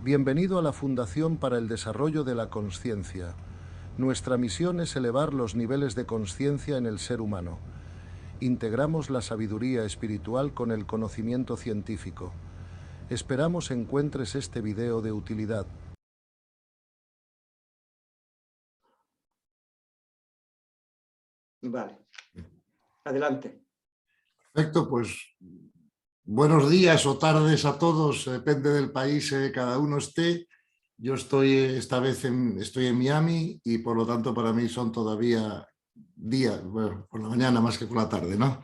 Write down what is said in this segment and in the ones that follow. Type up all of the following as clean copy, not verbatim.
Bienvenido a la Fundación para el Desarrollo de la Consciencia. Nuestra misión es elevar los niveles de consciencia en el ser humano. Integramos la sabiduría espiritual con el conocimiento científico. Esperamos encuentres este video de utilidad. Vale. Adelante. Perfecto, pues buenos días o tardes a todos, depende del país que cada uno esté. Yo estoy esta vez estoy en Miami y por lo tanto para mí son todavía días, bueno, por la mañana más que por la tarde, ¿no?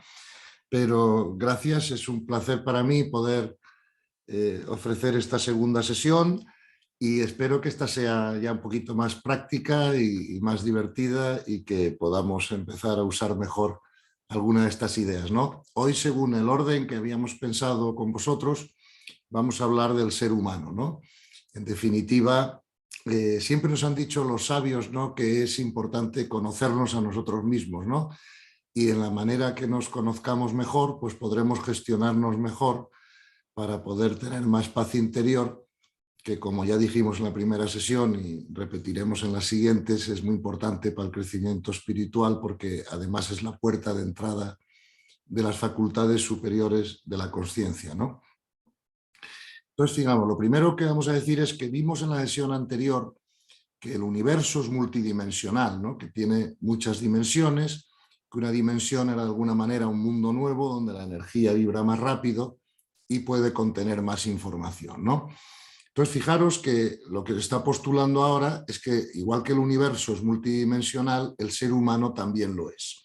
Pero gracias, es un placer para mí poder ofrecer esta segunda sesión y espero que esta sea ya un poquito más práctica y más divertida y que podamos empezar a usar mejor alguna de estas ideas, ¿no? Hoy, según el orden que habíamos pensado con vosotros, vamos a hablar del ser humano, ¿no? En definitiva, siempre nos han dicho los sabios, ¿no?, que es importante conocernos a nosotros mismos, ¿no? Y en la manera que nos conozcamos mejor, pues podremos gestionarnos mejor para poder tener más paz interior, que como ya dijimos en la primera sesión y repetiremos en las siguientes, es muy importante para el crecimiento espiritual porque además es la puerta de entrada de las facultades superiores de la consciencia, ¿no? Entonces, digamos, lo primero que vamos a decir es que vimos en la sesión anterior que el universo es multidimensional, ¿no?, que tiene muchas dimensiones, que una dimensión era de alguna manera un mundo nuevo donde la energía vibra más rápido y puede contener más información, ¿no? Entonces, fijaros que lo que se está postulando ahora es que, igual que el universo es multidimensional, el ser humano también lo es.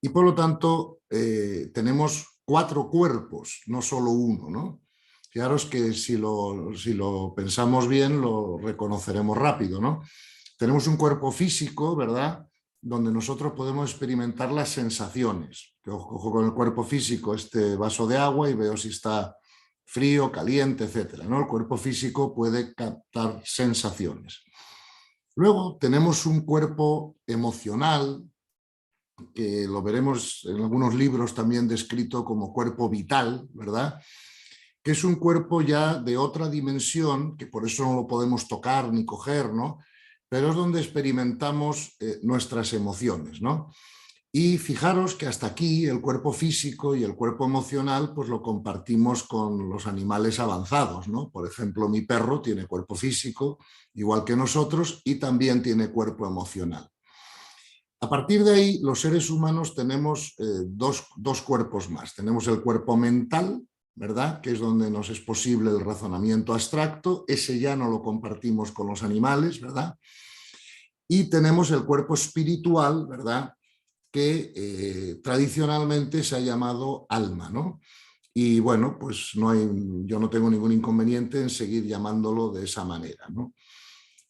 Y por lo tanto, tenemos 4 cuerpos, no solo uno, ¿no? Fijaros que si lo pensamos bien, lo reconoceremos rápido, ¿no? Tenemos un cuerpo físico, ¿verdad?, donde nosotros podemos experimentar las sensaciones. Yo cojo con el cuerpo físico este vaso de agua y veo si está frío, caliente, etcétera, ¿no? El cuerpo físico puede captar sensaciones. Luego tenemos un cuerpo emocional, que lo veremos en algunos libros también descrito como cuerpo vital, ¿verdad?, que es un cuerpo ya de otra dimensión, que por eso no lo podemos tocar ni coger, ¿no?, pero es donde experimentamos nuestras emociones, ¿no? Y fijaros que hasta aquí el cuerpo físico y el cuerpo emocional pues lo compartimos con los animales avanzados, ¿no? Por ejemplo, mi perro tiene cuerpo físico, igual que nosotros, y también tiene cuerpo emocional. A partir de ahí, los seres humanos tenemos dos cuerpos más. Tenemos el cuerpo mental, ¿verdad?, que es donde nos es posible el razonamiento abstracto. Ese ya no lo compartimos con los animales, ¿verdad? Y tenemos el cuerpo espiritual, ¿verdad?, que tradicionalmente se ha llamado alma, ¿no? Y bueno, pues yo no tengo ningún inconveniente en seguir llamándolo de esa manera, ¿no?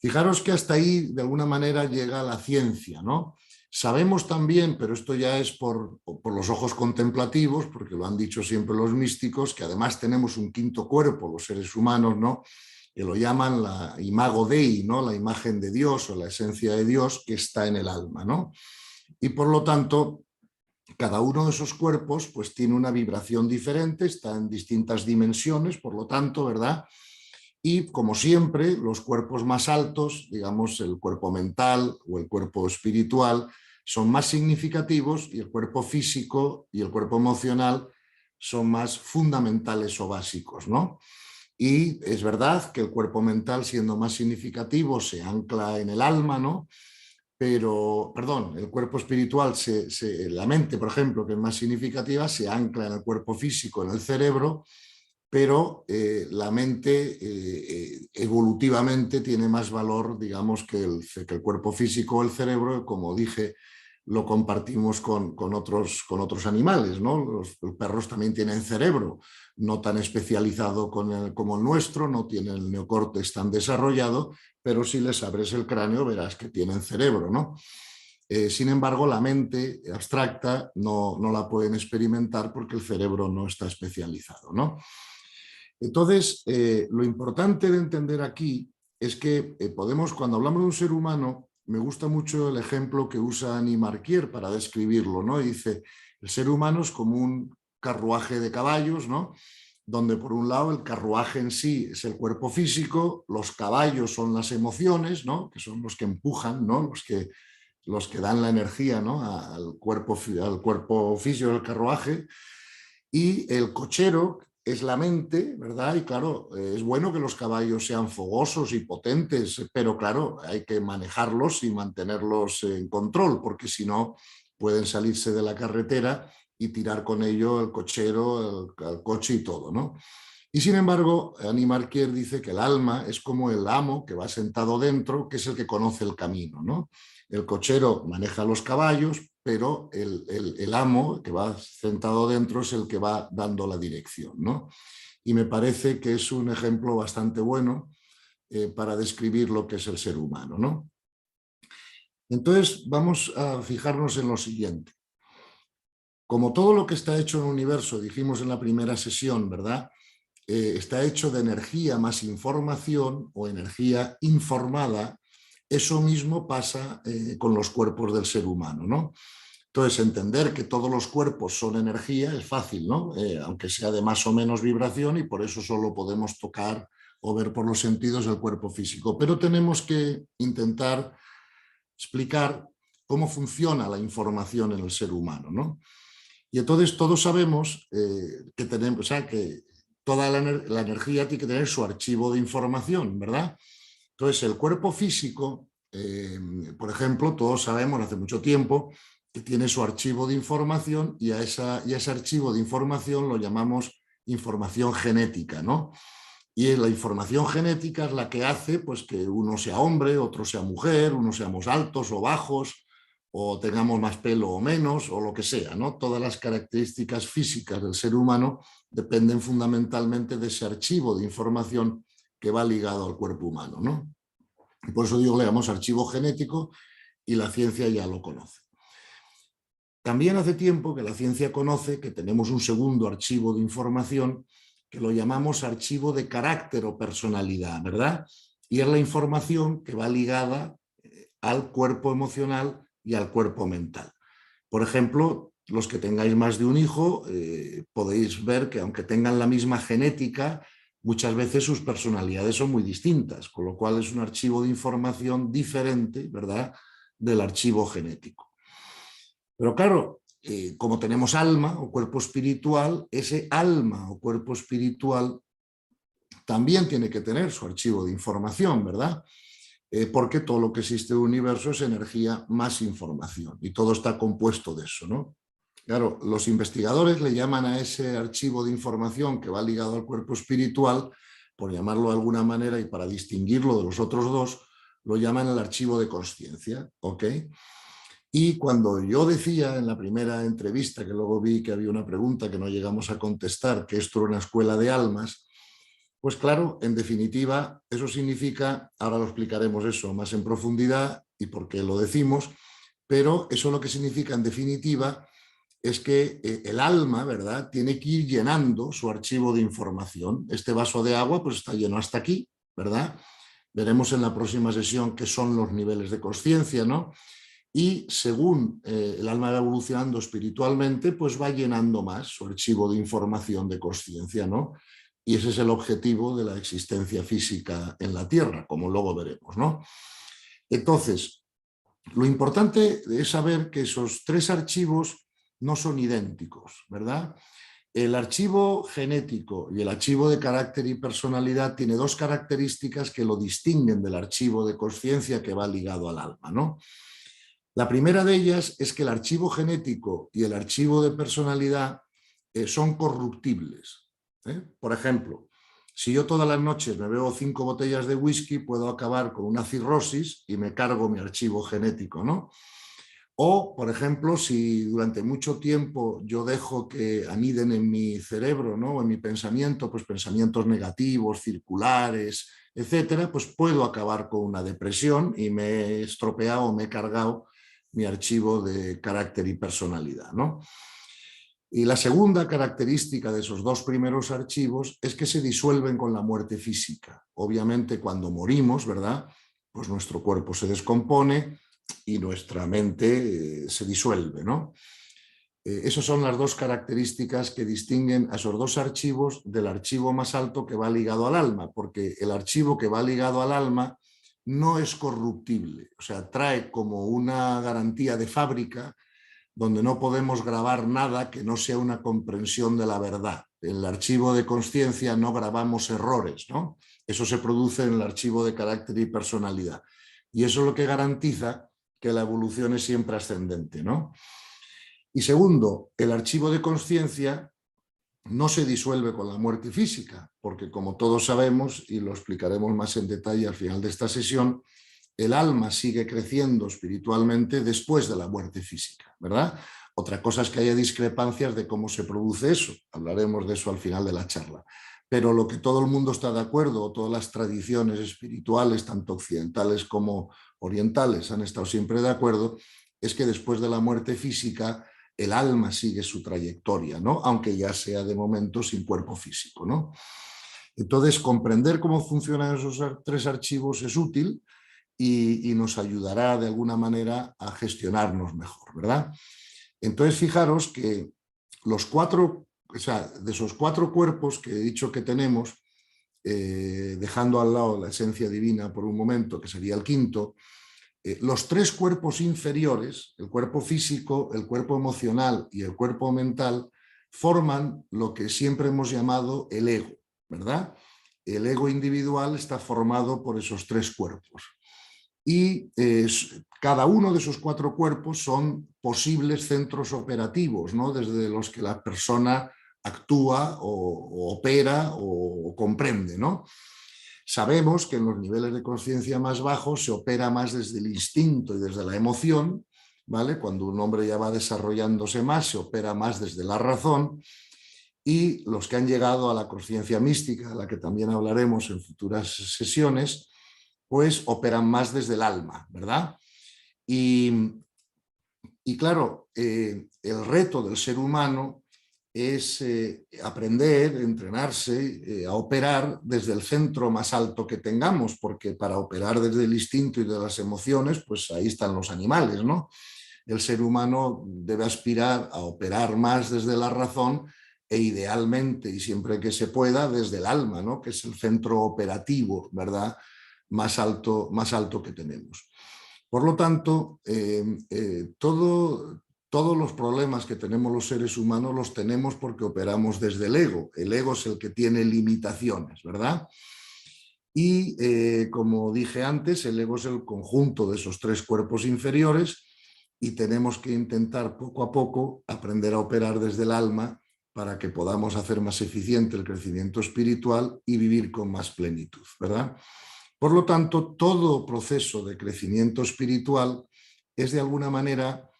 Fijaros que hasta ahí de alguna manera llega la ciencia, ¿no? Sabemos también, pero esto ya es por los ojos contemplativos, porque lo han dicho siempre los místicos, que además tenemos un quinto cuerpo, los seres humanos, ¿no?, que lo llaman la imago Dei, ¿no?, la imagen de Dios o la esencia de Dios que está en el alma, ¿no? Y por lo tanto, cada uno de esos cuerpos pues tiene una vibración diferente, está en distintas dimensiones, por lo tanto, ¿verdad? Y como siempre, los cuerpos más altos, digamos el cuerpo mental o el cuerpo espiritual, son más significativos y el cuerpo físico y el cuerpo emocional son más fundamentales o básicos, ¿no? Y es verdad que el cuerpo mental, siendo más significativo, se ancla en el alma, ¿no? Pero, perdón, el cuerpo espiritual, la mente, por ejemplo, que es más significativa, se ancla en el cuerpo físico, en el cerebro, pero la mente evolutivamente tiene más valor, digamos, que el cuerpo físico o el cerebro, como dije, lo compartimos con otros animales, ¿no? Los perros también tienen cerebro, no tan especializado como el nuestro, no tienen el neocórtex tan desarrollado, pero si les abres el cráneo verás que tienen cerebro, ¿no? Sin embargo, la mente abstracta no la pueden experimentar porque el cerebro no está especializado, ¿no? Entonces, lo importante de entender aquí es que cuando hablamos de un ser humano, me gusta mucho el ejemplo que usa Annie Marquier para describirlo, ¿no? Y dice, el ser humano es como un carruaje de caballos, ¿no?, donde por un lado el carruaje en sí es el cuerpo físico, los caballos son las emociones, ¿no? Que son los que empujan, ¿no? Los que dan la energía, ¿no? al cuerpo físico del carruaje, y el cochero es la mente, ¿verdad? Y claro, es bueno que los caballos sean fogosos y potentes, pero claro, hay que manejarlos y mantenerlos en control, porque si no pueden salirse de la carretera y tirar con ello el cochero, el coche y todo, ¿no? Y sin embargo, Annie Marquier dice que el alma es como el amo que va sentado dentro, que es el que conoce el camino, ¿no? El cochero maneja los caballos, pero el amo que va sentado dentro es el que va dando la dirección, ¿no? Y me parece que es un ejemplo bastante bueno para describir lo que es el ser humano, ¿no? Entonces vamos a fijarnos en lo siguiente. Como todo lo que está hecho en el universo, dijimos en la primera sesión, ¿verdad? Está hecho de energía más información o energía informada, eso mismo pasa con los cuerpos del ser humano, ¿no? Entonces, entender que todos los cuerpos son energía es fácil, ¿no? Aunque sea de más o menos vibración, y por eso solo podemos tocar o ver por los sentidos el cuerpo físico. Pero tenemos que intentar explicar cómo funciona la información en el ser humano, ¿no? Y entonces todos sabemos que tenemos, o sea, que toda la energía tiene que tener su archivo de información, ¿verdad? Entonces, el cuerpo físico, por ejemplo, todos sabemos hace mucho tiempo que tiene su archivo de información, y a ese archivo de información lo llamamos información genética, ¿no? Y la información genética es la que hace pues, que uno sea hombre, otro sea mujer, unos seamos altos o bajos, o tengamos más pelo o menos, o lo que sea, ¿no? Todas las características físicas del ser humano dependen fundamentalmente de ese archivo de información que va ligado al cuerpo humano, ¿no? Y por eso digo, le llamamos archivo genético, y la ciencia ya lo conoce. También hace tiempo que la ciencia conoce que tenemos un segundo archivo de información que lo llamamos archivo de carácter o personalidad, ¿verdad? Y es la información que va ligada al cuerpo emocional y al cuerpo mental. Por ejemplo, los que tengáis más de un hijo, podéis ver que aunque tengan la misma genética, muchas veces sus personalidades son muy distintas, con lo cual es un archivo de información diferente, ¿verdad?, del archivo genético. Pero claro, como tenemos alma o cuerpo espiritual, ese alma o cuerpo espiritual también tiene que tener su archivo de información, ¿verdad? Porque todo lo que existe en el universo es energía más información, y todo está compuesto de eso, ¿no? Claro, los investigadores le llaman a ese archivo de información que va ligado al cuerpo espiritual, por llamarlo de alguna manera y para distinguirlo de los otros dos, lo llaman el archivo de consciencia, ¿ok? Y cuando yo decía en la primera entrevista, que luego vi que había una pregunta que no llegamos a contestar, que esto era una escuela de almas, pues claro, en definitiva, eso significa, ahora lo explicaremos eso más en profundidad y por qué lo decimos, pero eso lo que significa en definitiva es que el alma, ¿verdad?, tiene que ir llenando su archivo de información. Este vaso de agua pues está lleno hasta aquí, ¿verdad? Veremos en la próxima sesión qué son los niveles de consciencia, ¿no? Y según el alma va evolucionando espiritualmente, pues va llenando más su archivo de información de consciencia, ¿no? Y ese es el objetivo de la existencia física en la Tierra, como luego veremos, ¿no? Entonces, lo importante es saber que esos tres archivos no son idénticos, ¿verdad? El archivo genético y el archivo de carácter y personalidad tiene dos características que lo distinguen del archivo de consciencia que va ligado al alma, ¿no? La primera de ellas es que el archivo genético y el archivo de personalidad son corruptibles. Por ejemplo, si yo todas las noches me bebo 5 botellas de whisky, puedo acabar con una cirrosis y me cargo mi archivo genético, ¿no? O, por ejemplo, si durante mucho tiempo yo dejo que aniden en mi cerebro, ¿no?, o en mi pensamiento, pues pensamientos negativos, circulares, etcétera, pues puedo acabar con una depresión y me he estropeado, me he cargado mi archivo de carácter y personalidad, ¿no? Y la segunda característica de esos dos primeros archivos es que se disuelven con la muerte física. Obviamente, cuando morimos, ¿verdad?, pues nuestro cuerpo se descompone y nuestra mente se disuelve, ¿no? Esas son las dos características que distinguen a esos dos archivos del archivo más alto que va ligado al alma, porque el archivo que va ligado al alma no es corruptible, o sea, trae como una garantía de fábrica donde no podemos grabar nada que no sea una comprensión de la verdad. En el archivo de consciencia no grabamos errores, ¿no? Eso se produce en el archivo de carácter y personalidad. Y eso es lo que garantiza que la evolución es siempre ascendente, ¿no? Y segundo, el archivo de consciencia no se disuelve con la muerte física, porque como todos sabemos, y lo explicaremos más en detalle al final de esta sesión, el alma sigue creciendo espiritualmente después de la muerte física, ¿verdad? Otra cosa es que haya discrepancias de cómo se produce eso, hablaremos de eso al final de la charla. Pero lo que todo el mundo está de acuerdo, todas las tradiciones espirituales, tanto occidentales como orientales, han estado siempre de acuerdo, es que después de la muerte física el alma sigue su trayectoria, ¿no? Aunque ya sea de momento sin cuerpo físico, ¿no? Entonces, comprender cómo funcionan esos tres archivos es útil y nos ayudará de alguna manera a gestionarnos mejor, ¿verdad? Entonces, fijaros que los cuatro, o sea, de esos cuatro cuerpos que he dicho que tenemos, dejando al lado la esencia divina por un momento, que sería el quinto, los tres cuerpos inferiores, el cuerpo físico, el cuerpo emocional y el cuerpo mental, forman lo que siempre hemos llamado el ego, ¿verdad? El ego individual está formado por esos tres cuerpos. Y cada uno de esos cuatro cuerpos son posibles centros operativos, ¿no? Desde los que la persona actúa o opera o comprende, ¿no? Sabemos que en los niveles de conciencia más bajos se opera más desde el instinto y desde la emoción, ¿vale? Cuando un hombre ya va desarrollándose más, se opera más desde la razón, y los que han llegado a la conciencia mística, a la que también hablaremos en futuras sesiones, pues operan más desde el alma, ¿verdad? Y claro, el reto del ser humano es aprender, entrenarse, a operar desde el centro más alto que tengamos, porque para operar desde el instinto y de las emociones, pues ahí están los animales, ¿no? El ser humano debe aspirar a operar más desde la razón e idealmente, y siempre que se pueda, desde el alma, ¿no? Que es el centro operativo, ¿verdad? Más alto que tenemos. Por lo tanto, todos los problemas que tenemos los seres humanos los tenemos porque operamos desde el ego. El ego es el que tiene limitaciones, ¿verdad? Y como dije antes, el ego es el conjunto de esos tres cuerpos inferiores y tenemos que intentar poco a poco aprender a operar desde el alma para que podamos hacer más eficiente el crecimiento espiritual y vivir con más plenitud, ¿verdad? Por lo tanto, todo proceso de crecimiento espiritual es de alguna manera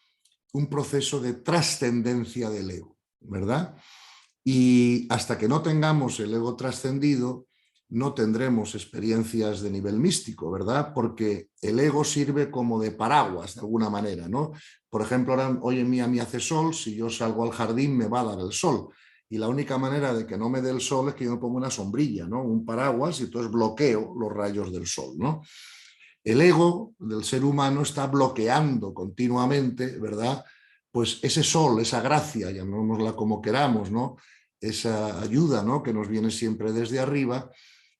un proceso de trascendencia del ego, ¿verdad? Y hasta que no tengamos el ego trascendido, no tendremos experiencias de nivel místico, ¿verdad? Porque el ego sirve como de paraguas de alguna manera, ¿no? Por ejemplo, ahora, hoy en día me hace sol, si yo salgo al jardín me va a dar el sol. Y la única manera de que no me dé el sol es que yo me ponga una sombrilla, ¿no? Un paraguas, y entonces bloqueo los rayos del sol, ¿no? El ego del ser humano está bloqueando continuamente, ¿verdad? Pues ese sol, esa gracia, llamémosla como queramos, ¿no? Esa ayuda, ¿no? Que nos viene siempre desde arriba,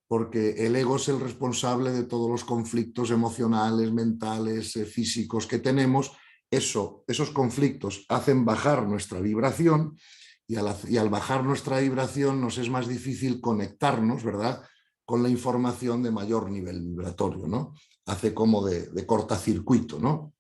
porque el ego es el responsable de todos los conflictos emocionales, mentales, físicos que tenemos. Esos conflictos hacen bajar nuestra vibración y al bajar nuestra vibración nos es más difícil conectarnos, ¿verdad?, con la información de mayor nivel vibratorio, ¿no? Hace como de cortacircuito, ¿no?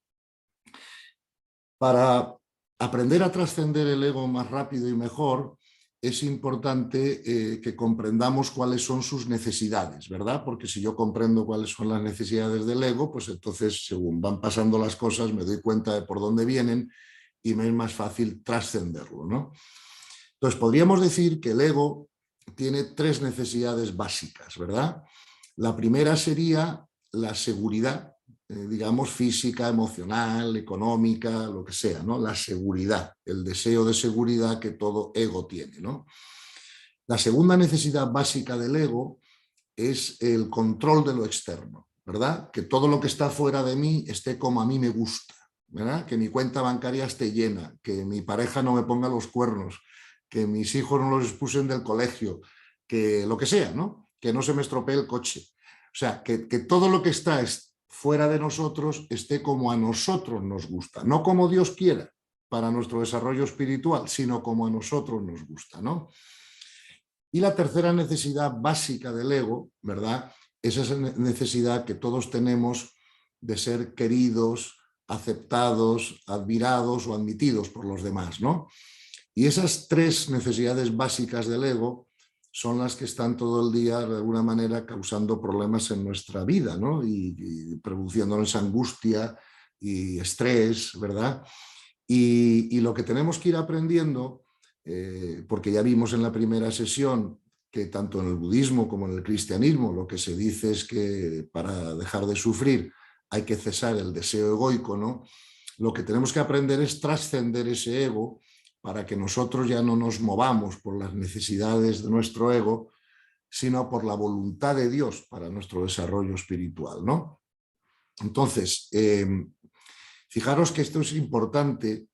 Para aprender a trascender el ego más rápido y mejor, es importante que comprendamos cuáles son sus necesidades, ¿verdad? Porque si yo comprendo cuáles son las necesidades del ego, pues entonces, según van pasando las cosas, me doy cuenta de por dónde vienen y me es más fácil trascenderlo, ¿no? Entonces, podríamos decir que el ego tiene tres necesidades básicas, ¿verdad? La primera sería la seguridad, digamos, física, emocional, económica, lo que sea, ¿no? La seguridad, el deseo de seguridad que todo ego tiene, ¿no? La segunda necesidad básica del ego es el control de lo externo, ¿verdad? Que todo lo que está fuera de mí esté como a mí me gusta, ¿verdad? Que mi cuenta bancaria esté llena, que mi pareja no me ponga los cuernos, que mis hijos no los expulsen del colegio, que lo que sea, ¿no? Que no se me estropee el coche. O sea, que todo lo que está fuera de nosotros esté como a nosotros nos gusta, no como Dios quiera para nuestro desarrollo espiritual, sino como a nosotros nos gusta, ¿no? Y la tercera necesidad básica del ego, ¿verdad? Es esa necesidad que todos tenemos de ser queridos, aceptados, admirados o admitidos por los demás, ¿no? Y esas tres necesidades básicas del ego son las que están todo el día, de alguna manera, causando problemas en nuestra vida, ¿no? Y produciéndonos angustia y estrés, ¿verdad? Y lo que tenemos que ir aprendiendo, porque ya vimos en la primera sesión que tanto en el budismo como en el cristianismo lo que se dice es que para dejar de sufrir hay que cesar el deseo egoico, ¿no? Lo que tenemos que aprender es trascender ese ego para que nosotros ya no nos movamos por las necesidades de nuestro ego, sino por la voluntad de Dios para nuestro desarrollo espiritual, ¿no? Entonces, fijaros que esto es importante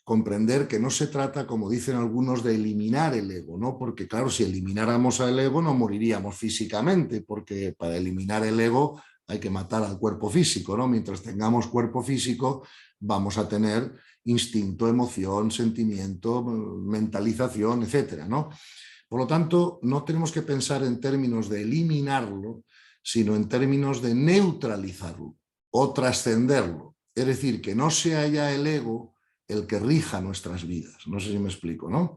comprender que no se trata, como dicen algunos, de eliminar el ego, ¿no? Porque claro, si elimináramos al ego no moriríamos físicamente, porque para eliminar el ego hay que matar al cuerpo físico, ¿no? Mientras tengamos cuerpo físico vamos a tener instinto, emoción, sentimiento, mentalización, etcétera, ¿no? Por lo tanto, no tenemos que pensar en términos de eliminarlo, sino en términos de neutralizarlo o trascenderlo. Es decir, que no sea ya el ego el que rija nuestras vidas. No sé si me explico, ¿no?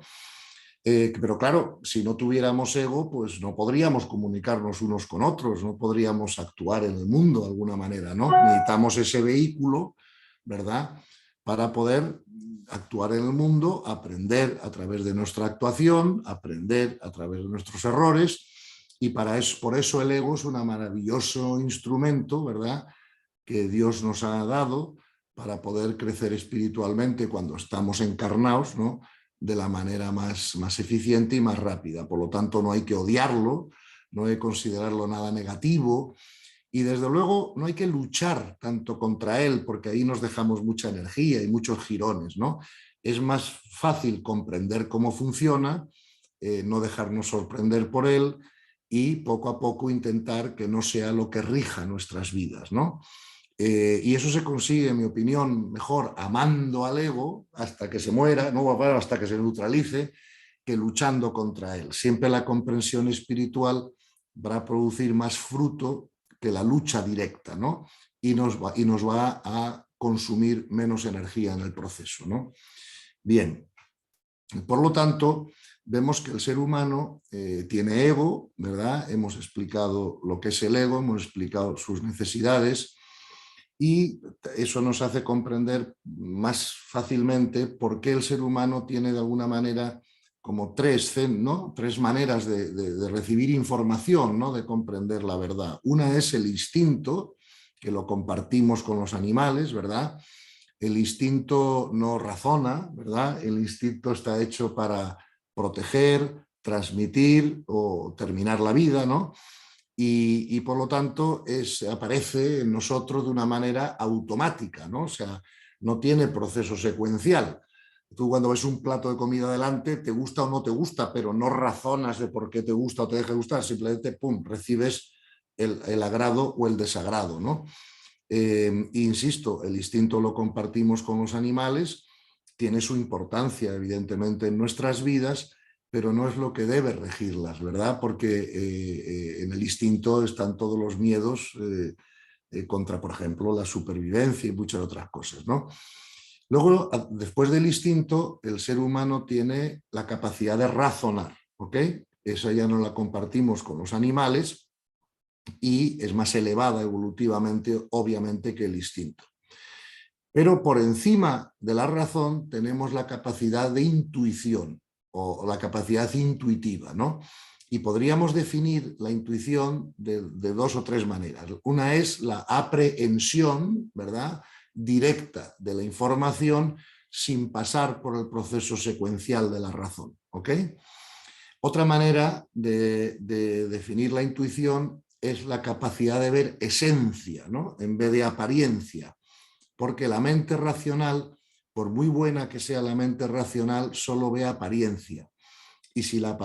Pero claro, si no tuviéramos ego, pues no podríamos comunicarnos unos con otros, no podríamos actuar en el mundo de alguna manera, ¿no? Necesitamos ese vehículo, ¿verdad?, para poder actuar en el mundo, aprender a través de nuestra actuación, aprender a través de nuestros errores, y por eso el ego es un maravilloso instrumento, ¿verdad?, que Dios nos ha dado para poder crecer espiritualmente cuando estamos encarnados, ¿no?, de la manera más eficiente y más rápida. Por lo tanto, no hay que odiarlo, no hay que considerarlo nada negativo, y desde luego no hay que luchar tanto contra él, porque ahí nos dejamos mucha energía y muchos jirones, ¿no? Es más fácil comprender cómo funciona, no dejarnos sorprender por él y poco a poco intentar que no sea lo que rija nuestras vidas, ¿no? Y eso se consigue, en mi opinión, mejor amando al ego hasta que se muera, no hasta que se neutralice, que luchando contra él. Siempre la comprensión espiritual va a producir más fruto que la lucha directa, ¿no? Y nos va a consumir menos energía en el proceso, ¿no? Bien, por lo tanto, vemos que el ser humano tiene ego, ¿verdad? Hemos explicado lo que es el ego, hemos explicado sus necesidades, y eso nos hace comprender más fácilmente por qué el ser humano tiene de alguna manera como tres maneras de recibir información, ¿no?, de comprender la verdad. Una es el instinto, que lo compartimos con los animales, ¿verdad? El instinto no razona, ¿verdad? El instinto está hecho para proteger, transmitir o terminar la vida, ¿no? Y por lo tanto aparece en nosotros de una manera automática, ¿no? O sea, no tiene proceso secuencial. Tú cuando ves un plato de comida delante, te gusta o no te gusta, pero no razonas de por qué te gusta o te deja de gustar, simplemente, pum, recibes el agrado o el desagrado, ¿no? Insisto, el instinto lo compartimos con los animales, tiene su importancia, evidentemente, en nuestras vidas, pero no es lo que debe regirlas, ¿verdad? Porque en el instinto están todos los miedos contra, por ejemplo, la supervivencia y muchas otras cosas, ¿no? Luego, después del instinto, el ser humano tiene la capacidad de razonar, ¿ok? Esa ya no la compartimos con los animales y es más elevada evolutivamente, obviamente, que el instinto. Pero por encima de la razón tenemos la capacidad de intuición o la capacidad intuitiva, ¿no? Y podríamos definir la intuición de dos o tres maneras. Una es la aprehensión, ¿verdad?, directa de la información sin pasar por el proceso secuencial de la razón, ¿ok? Otra manera de definir la intuición es la capacidad de ver esencia, ¿no?, en vez de apariencia. porque la mente racional, por muy buena que sea la mente racional, solo ve apariencia. Y si la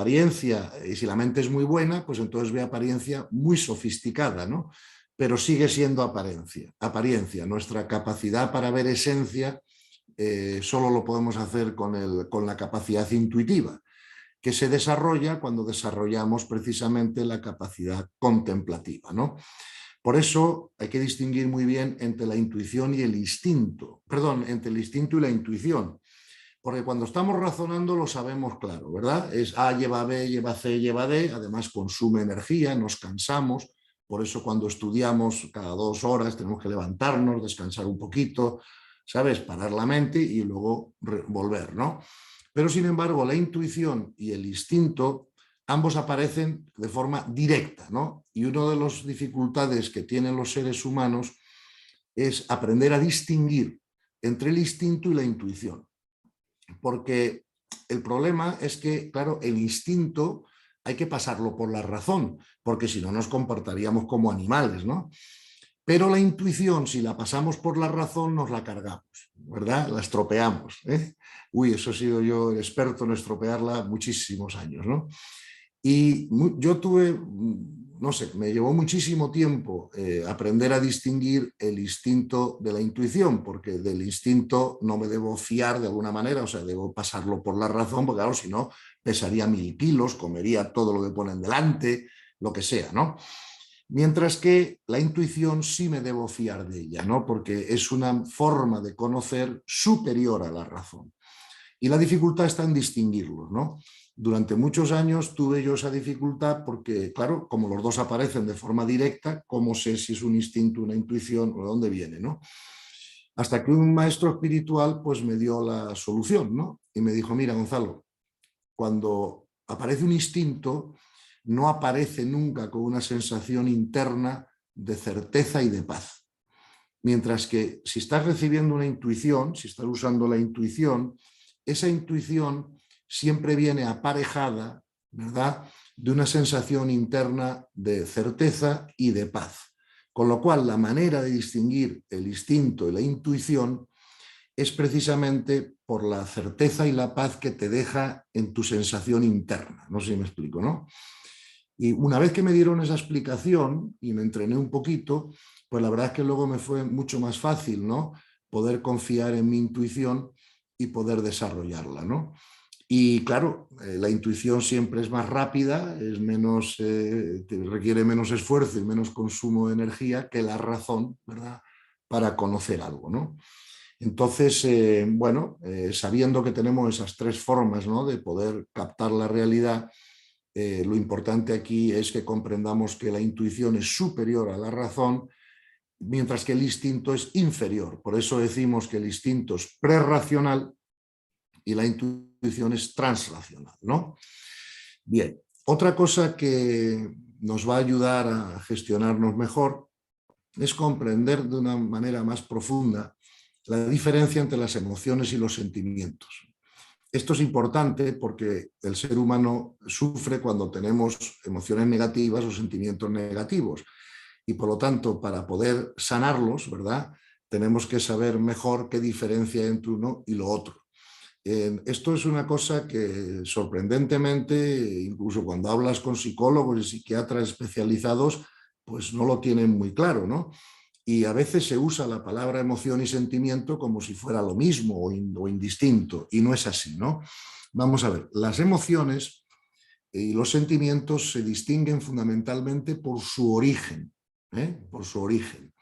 mente es muy buena, pues entonces ve apariencia muy sofisticada, ¿no? Pero sigue siendo apariencia. Nuestra capacidad para ver esencia solo lo podemos hacer con la capacidad intuitiva, que se desarrolla cuando desarrollamos precisamente la capacidad contemplativa, ¿no? Por eso hay que distinguir muy bien entre la intuición y el instinto, perdón, entre el instinto y la intuición, porque cuando estamos razonando lo sabemos claro, ¿verdad? Es A lleva B, lleva C, lleva D, además consume energía, nos cansamos, por eso cuando estudiamos cada 2 horas tenemos que levantarnos, descansar un poquito, ¿sabes? Parar la mente y luego volver, ¿no? Pero sin embargo la intuición y el instinto ambos aparecen de forma directa, ¿no? Y una de las dificultades que tienen los seres humanos es aprender a distinguir entre el instinto y la intuición. Porque el problema es que, claro, el instinto hay que pasarlo por la razón, porque si no nos comportaríamos como animales, ¿no? Pero la intuición, si la pasamos por la razón, nos la cargamos, ¿verdad? La estropeamos, ¿eh? Uy, eso he sido yo el experto en estropearla muchísimos años, ¿no? Y yo tuve, no sé, me llevó muchísimo tiempo aprender a distinguir el instinto de la intuición, porque del instinto no me debo fiar de alguna manera, o sea, debo pasarlo por la razón, porque claro, si no, pesaría 1000 kilos, comería todo lo que ponen delante, lo que sea, ¿no? Mientras que la intuición sí me debo fiar de ella, ¿no? Porque es una forma de conocer superior a la razón. Y la dificultad está en distinguirlos, ¿no? Durante muchos años tuve yo esa dificultad porque, claro, como los dos aparecen de forma directa, ¿cómo sé si es un instinto, una intuición o de dónde viene, ¿no? Hasta que un maestro espiritual pues me dio la solución, ¿no? Y me dijo, mira, Gonzalo, cuando aparece un instinto, no aparece nunca con una sensación interna de certeza y de paz. Mientras que si estás recibiendo una intuición, si estás usando la intuición, esa intuición siempre viene aparejada, ¿verdad?, de una sensación interna de certeza y de paz. Con lo cual, la manera de distinguir el instinto y la intuición es precisamente por la certeza y la paz que te deja en tu sensación interna. No sé si me explico, ¿no? Y una vez que me dieron esa explicación y me entrené un poquito, pues la verdad es que luego me fue mucho más fácil, ¿no?, poder confiar en mi intuición y poder desarrollarla, ¿no? Y claro, la intuición siempre es más rápida, es menos, requiere menos esfuerzo y menos consumo de energía que la razón, ¿verdad?, para conocer algo, ¿no? Entonces, bueno, sabiendo que tenemos esas 3 formas, ¿no?, de poder captar la realidad, lo importante aquí es que comprendamos que la intuición es superior a la razón, mientras que el instinto es inferior. Por eso decimos que el instinto es prerracional y la intuición es transracional, ¿no? Bien, otra cosa que nos va a ayudar a gestionarnos mejor es comprender de una manera más profunda la diferencia entre las emociones y los sentimientos. Esto es importante porque el ser humano sufre cuando tenemos emociones negativas o sentimientos negativos y por lo tanto para poder sanarlos, ¿verdad?, tenemos que saber mejor qué diferencia hay entre uno y lo otro. Esto es una cosa que sorprendentemente, incluso cuando hablas con psicólogos y psiquiatras especializados, pues no lo tienen muy claro, ¿no? Y a veces se usa la palabra emoción y sentimiento como si fuera lo mismo o indistinto, y no es así, ¿no? Vamos a ver, las emociones y los sentimientos se distinguen fundamentalmente por su origen, ¿eh? Por su origen.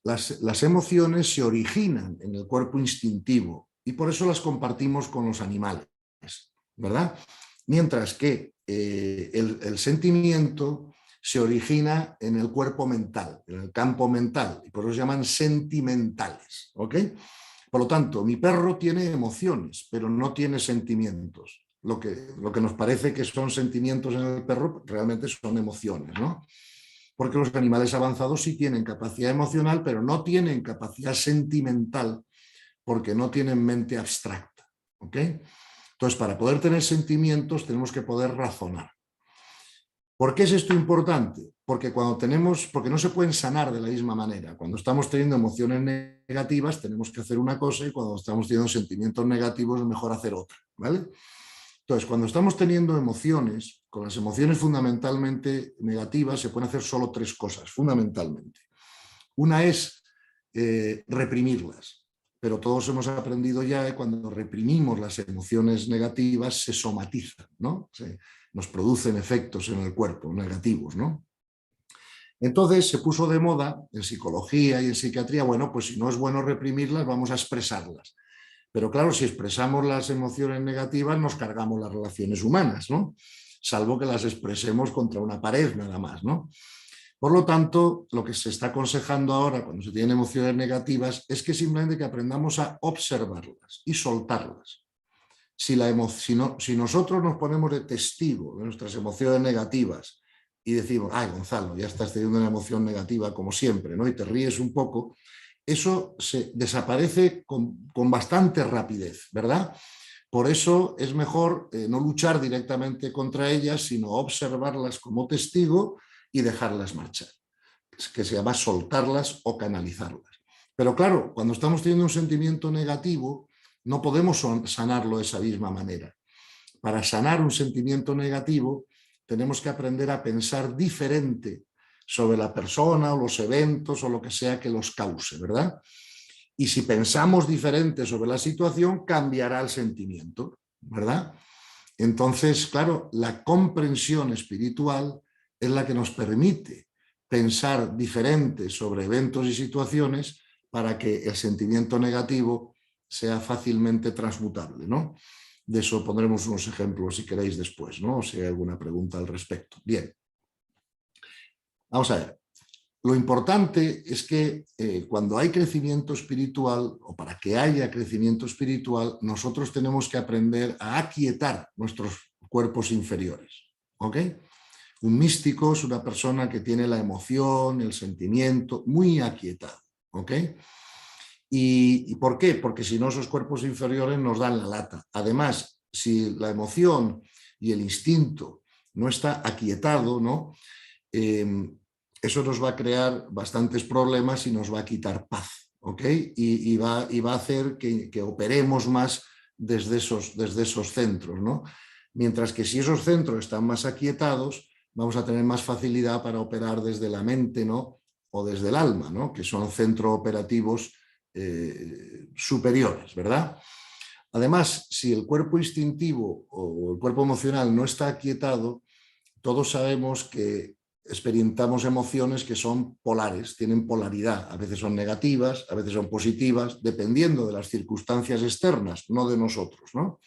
Las emociones se originan en el cuerpo instintivo y por eso las compartimos con los animales, ¿verdad? Mientras que el sentimiento se origina en el cuerpo mental, en el campo mental, y por eso se llaman sentimentales, ¿ok? Por lo tanto, mi perro tiene emociones, pero no tiene sentimientos. Lo que nos parece que son sentimientos en el perro realmente son emociones, ¿no? Porque los animales avanzados sí tienen capacidad emocional, pero no tienen capacidad sentimental porque no tienen mente abstracta, ¿ok? Entonces, para poder tener sentimientos tenemos que poder razonar. ¿Por qué es esto importante? porque porque no se pueden sanar de la misma manera. Cuando estamos teniendo emociones negativas tenemos que hacer una cosa y cuando estamos teniendo sentimientos negativos es mejor hacer otra, ¿vale? Entonces, cuando estamos teniendo emociones, con las emociones fundamentalmente negativas se pueden hacer solo tres cosas, fundamentalmente. Una es reprimirlas, pero todos hemos aprendido ya que cuando reprimimos las emociones negativas se somatizan, ¿no? Nos producen efectos en el cuerpo negativos, ¿no? Entonces se puso de moda en psicología y en psiquiatría, bueno, pues si no es bueno reprimirlas, vamos a expresarlas. Pero claro, si expresamos las emociones negativas, nos cargamos las relaciones humanas, ¿no? Salvo que las expresemos contra una pared nada más, ¿no? Por lo tanto, lo que se está aconsejando ahora cuando se tienen emociones negativas es que simplemente que aprendamos a observarlas y soltarlas. Si nosotros nos ponemos de testigo de nuestras emociones negativas y decimos, ay, Gonzalo, ya estás teniendo una emoción negativa como siempre, ¿no? Y te ríes un poco, eso se desaparece con bastante rapidez, ¿verdad? Por eso es mejor no luchar directamente contra ellas, sino observarlas como testigo y dejarlas marchar, que se llama soltarlas o canalizarlas. Pero claro, cuando estamos teniendo un sentimiento negativo, no podemos sanarlo de esa misma manera. Para sanar un sentimiento negativo, tenemos que aprender a pensar diferente sobre la persona o los eventos o lo que sea que los cause, ¿verdad? Y si pensamos diferente sobre la situación, cambiará el sentimiento, ¿verdad? Entonces, claro, la comprensión espiritual es la que nos permite pensar diferente sobre eventos y situaciones para que el sentimiento negativo sea fácilmente transmutable, ¿no? De eso pondremos unos ejemplos si queréis después, ¿no? O si hay alguna pregunta al respecto. Bien. Vamos a ver. Lo importante es que cuando hay crecimiento espiritual, o para que haya crecimiento espiritual, nosotros tenemos que aprender a aquietar nuestros cuerpos inferiores, ¿ok? Un místico es una persona que tiene la emoción, el sentimiento muy aquietado, ¿ok? ¿Y por qué? Porque si no, esos cuerpos inferiores nos dan la lata. Además, si la emoción y el instinto no está aquietado, ¿no? Eso nos va a crear bastantes problemas y nos va a quitar paz, ¿ok? Y va a hacer que operemos más desde esos centros, ¿no? Mientras que si esos centros están más aquietados, vamos a tener más facilidad para operar desde la mente, ¿no? O desde el alma, ¿no? Que son centros operativos superiores, ¿verdad? Además, si el cuerpo instintivo o el cuerpo emocional no está aquietado, todos sabemos que experimentamos emociones que son polares, tienen polaridad, a veces son negativas, a veces son positivas, dependiendo de las circunstancias externas, no de nosotros, ¿no?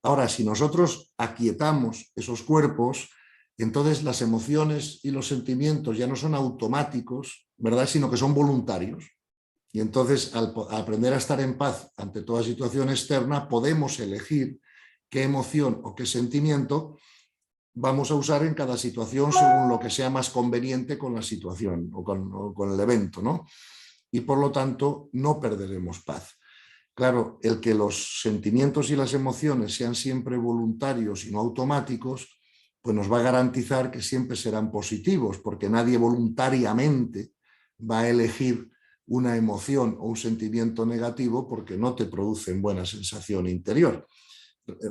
Ahora, si nosotros aquietamos esos cuerpos, entonces las emociones y los sentimientos ya no son automáticos, ¿verdad? Sino que son voluntarios. Y entonces, al aprender a estar en paz ante toda situación externa, podemos elegir qué emoción o qué sentimiento vamos a usar en cada situación según lo que sea más conveniente con la situación o con el evento, ¿no? Y por lo tanto, no perderemos paz. Claro, el que los sentimientos y las emociones sean siempre voluntarios y no automáticos, pues nos va a garantizar que siempre serán positivos, porque nadie voluntariamente va a elegir una emoción o un sentimiento negativo porque no te producen buena sensación interior.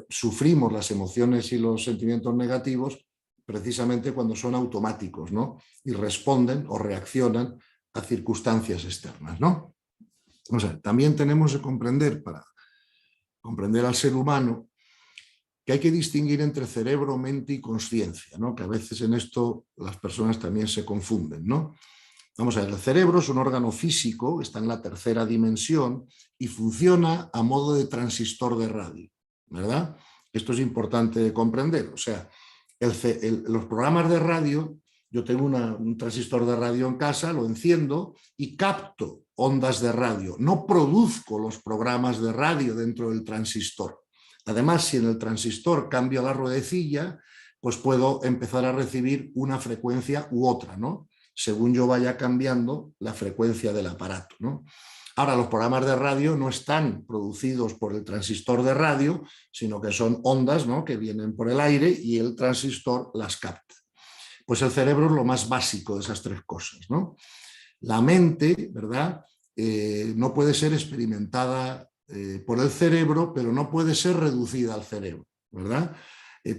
Sufrimos las emociones y los sentimientos negativos precisamente cuando son automáticos, ¿no? Y responden o reaccionan a circunstancias externas, ¿no? O sea, también tenemos que comprender, para comprender al ser humano, que hay que distinguir entre cerebro, mente y conciencia, ¿no? Que a veces en esto las personas también se confunden, ¿no? Vamos a ver, el cerebro es un órgano físico, está en la tercera dimensión y funciona a modo de transistor de radio, ¿verdad? Esto es importante de comprender. O sea, los programas de radio, yo tengo un transistor de radio en casa, lo enciendo y capto ondas de radio. No produzco los programas de radio dentro del transistor. Además, si en el transistor cambio la ruedecilla, pues puedo empezar a recibir una frecuencia u otra, ¿no? Según yo vaya cambiando la frecuencia del aparato, ¿no? Ahora, los programas de radio no están producidos por el transistor de radio, sino que son ondas, ¿no? Que vienen por el aire y el transistor las capta. Pues el cerebro es lo más básico de esas tres cosas, ¿no? La mente, ¿verdad? No puede ser experimentada por el cerebro, pero no puede ser reducida al cerebro, ¿verdad?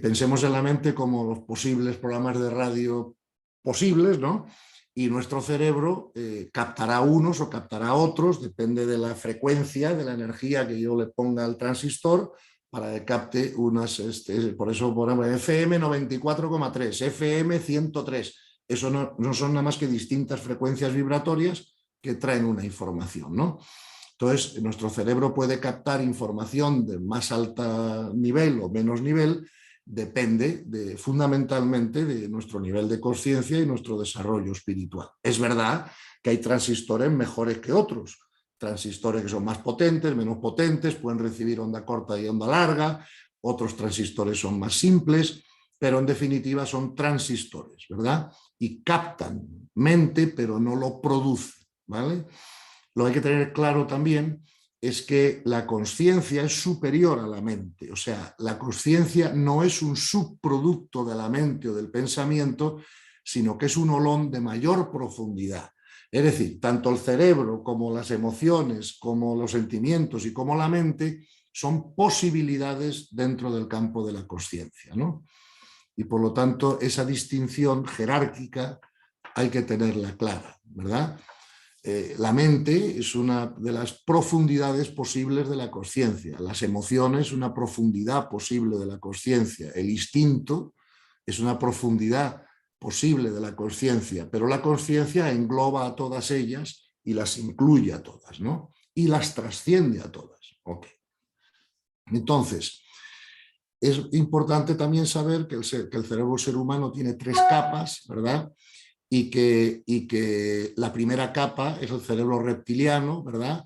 Pensemos en la mente como los posibles programas de radio posibles, ¿no? Y nuestro cerebro captará unos o captará otros, depende de la frecuencia, de la energía que yo le ponga al transistor, para que capte unas, por eso ponemos FM 94,3, FM 103. Eso no son nada más que distintas frecuencias vibratorias que traen una información, ¿no? Entonces, nuestro cerebro puede captar información de más alto nivel o menos nivel, depende fundamentalmente de nuestro nivel de conciencia y nuestro desarrollo espiritual. Es verdad que hay transistores mejores que otros, transistores que son más potentes, menos potentes, pueden recibir onda corta y onda larga, otros transistores son más simples, pero en definitiva son transistores, ¿verdad? Y captan mente, pero no lo producen, ¿vale? Lo que hay que tener claro también es que la conciencia es superior a la mente, o sea, la conciencia no es un subproducto de la mente o del pensamiento, sino que es un olón de mayor profundidad. Es decir, tanto el cerebro como las emociones, como los sentimientos y como la mente son posibilidades dentro del campo de la conciencia, ¿no? Y por lo tanto, esa distinción jerárquica hay que tenerla clara, ¿verdad? La mente es una de las profundidades posibles de la conciencia, las emociones una profundidad posible de la conciencia, el instinto es una profundidad posible de la conciencia, pero la conciencia engloba a todas ellas y las incluye a todas, ¿no? Y las trasciende a todas. Okay. Entonces, es importante también saber que el cerebro ser humano tiene tres capas, ¿verdad? Y que la primera capa es el cerebro reptiliano, ¿verdad?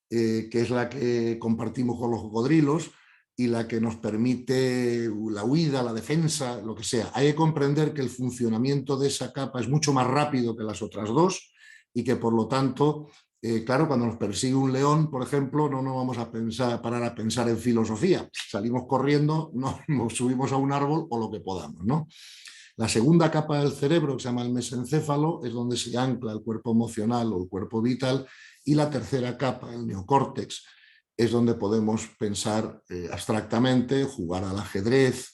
Que es la que compartimos con los cocodrilos y la que nos permite la huida, la defensa, lo que sea. Hay que comprender que el funcionamiento de esa capa es mucho más rápido que las otras dos y que por lo tanto, claro, cuando nos persigue un león, por ejemplo, no nos vamos a parar a pensar en filosofía. Salimos corriendo, nos subimos a un árbol o lo que podamos, ¿no? La segunda capa del cerebro, que se llama el mesencéfalo, es donde se ancla el cuerpo emocional o el cuerpo vital, y la tercera capa, el neocórtex, es donde podemos pensar abstractamente, jugar al ajedrez,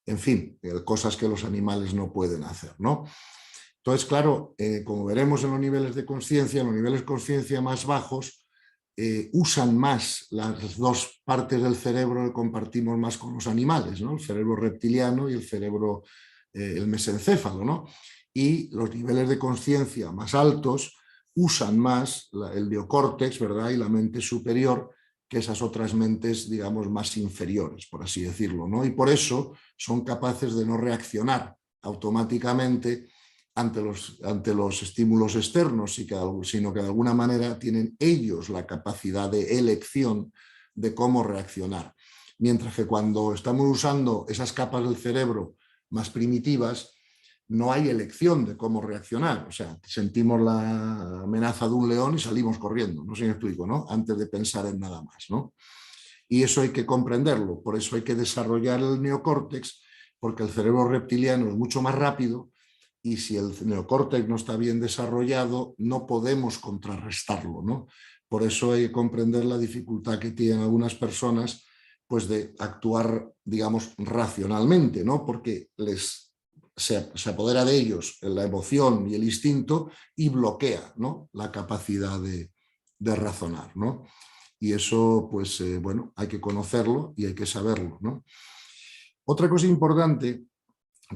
en fin, cosas que los animales no pueden hacer, ¿no? Entonces, claro, como veremos en los niveles de conciencia, en los niveles de conciencia más bajos, usan más las dos partes del cerebro que compartimos más con los animales, ¿no? El cerebro reptiliano y el cerebro el mesencéfalo, ¿no? Y los niveles de conciencia más altos usan más el neocórtex, ¿verdad? Y la mente superior que esas otras mentes, digamos, más inferiores, por así decirlo, ¿no? Y por eso son capaces de no reaccionar automáticamente ante los estímulos externos, sino que de alguna manera tienen ellos la capacidad de elección de cómo reaccionar. Mientras que cuando estamos usando esas capas del cerebro más primitivas, no hay elección de cómo reaccionar. O sea, sentimos la amenaza de un león y salimos corriendo, no sé si me explico, ¿no? Antes de pensar en nada más, ¿no? Y eso hay que comprenderlo, por eso hay que desarrollar el neocórtex, porque el cerebro reptiliano es mucho más rápido y si el neocórtex no está bien desarrollado, no podemos contrarrestarlo, ¿no? Por eso hay que comprender la dificultad que tienen algunas personas pues de actuar, digamos, racionalmente, ¿no? Porque se apodera de ellos la emoción y el instinto y bloquea, ¿no? La capacidad de razonar, ¿no? Y eso, pues, bueno, hay que conocerlo y hay que saberlo, ¿no? Otra cosa importante,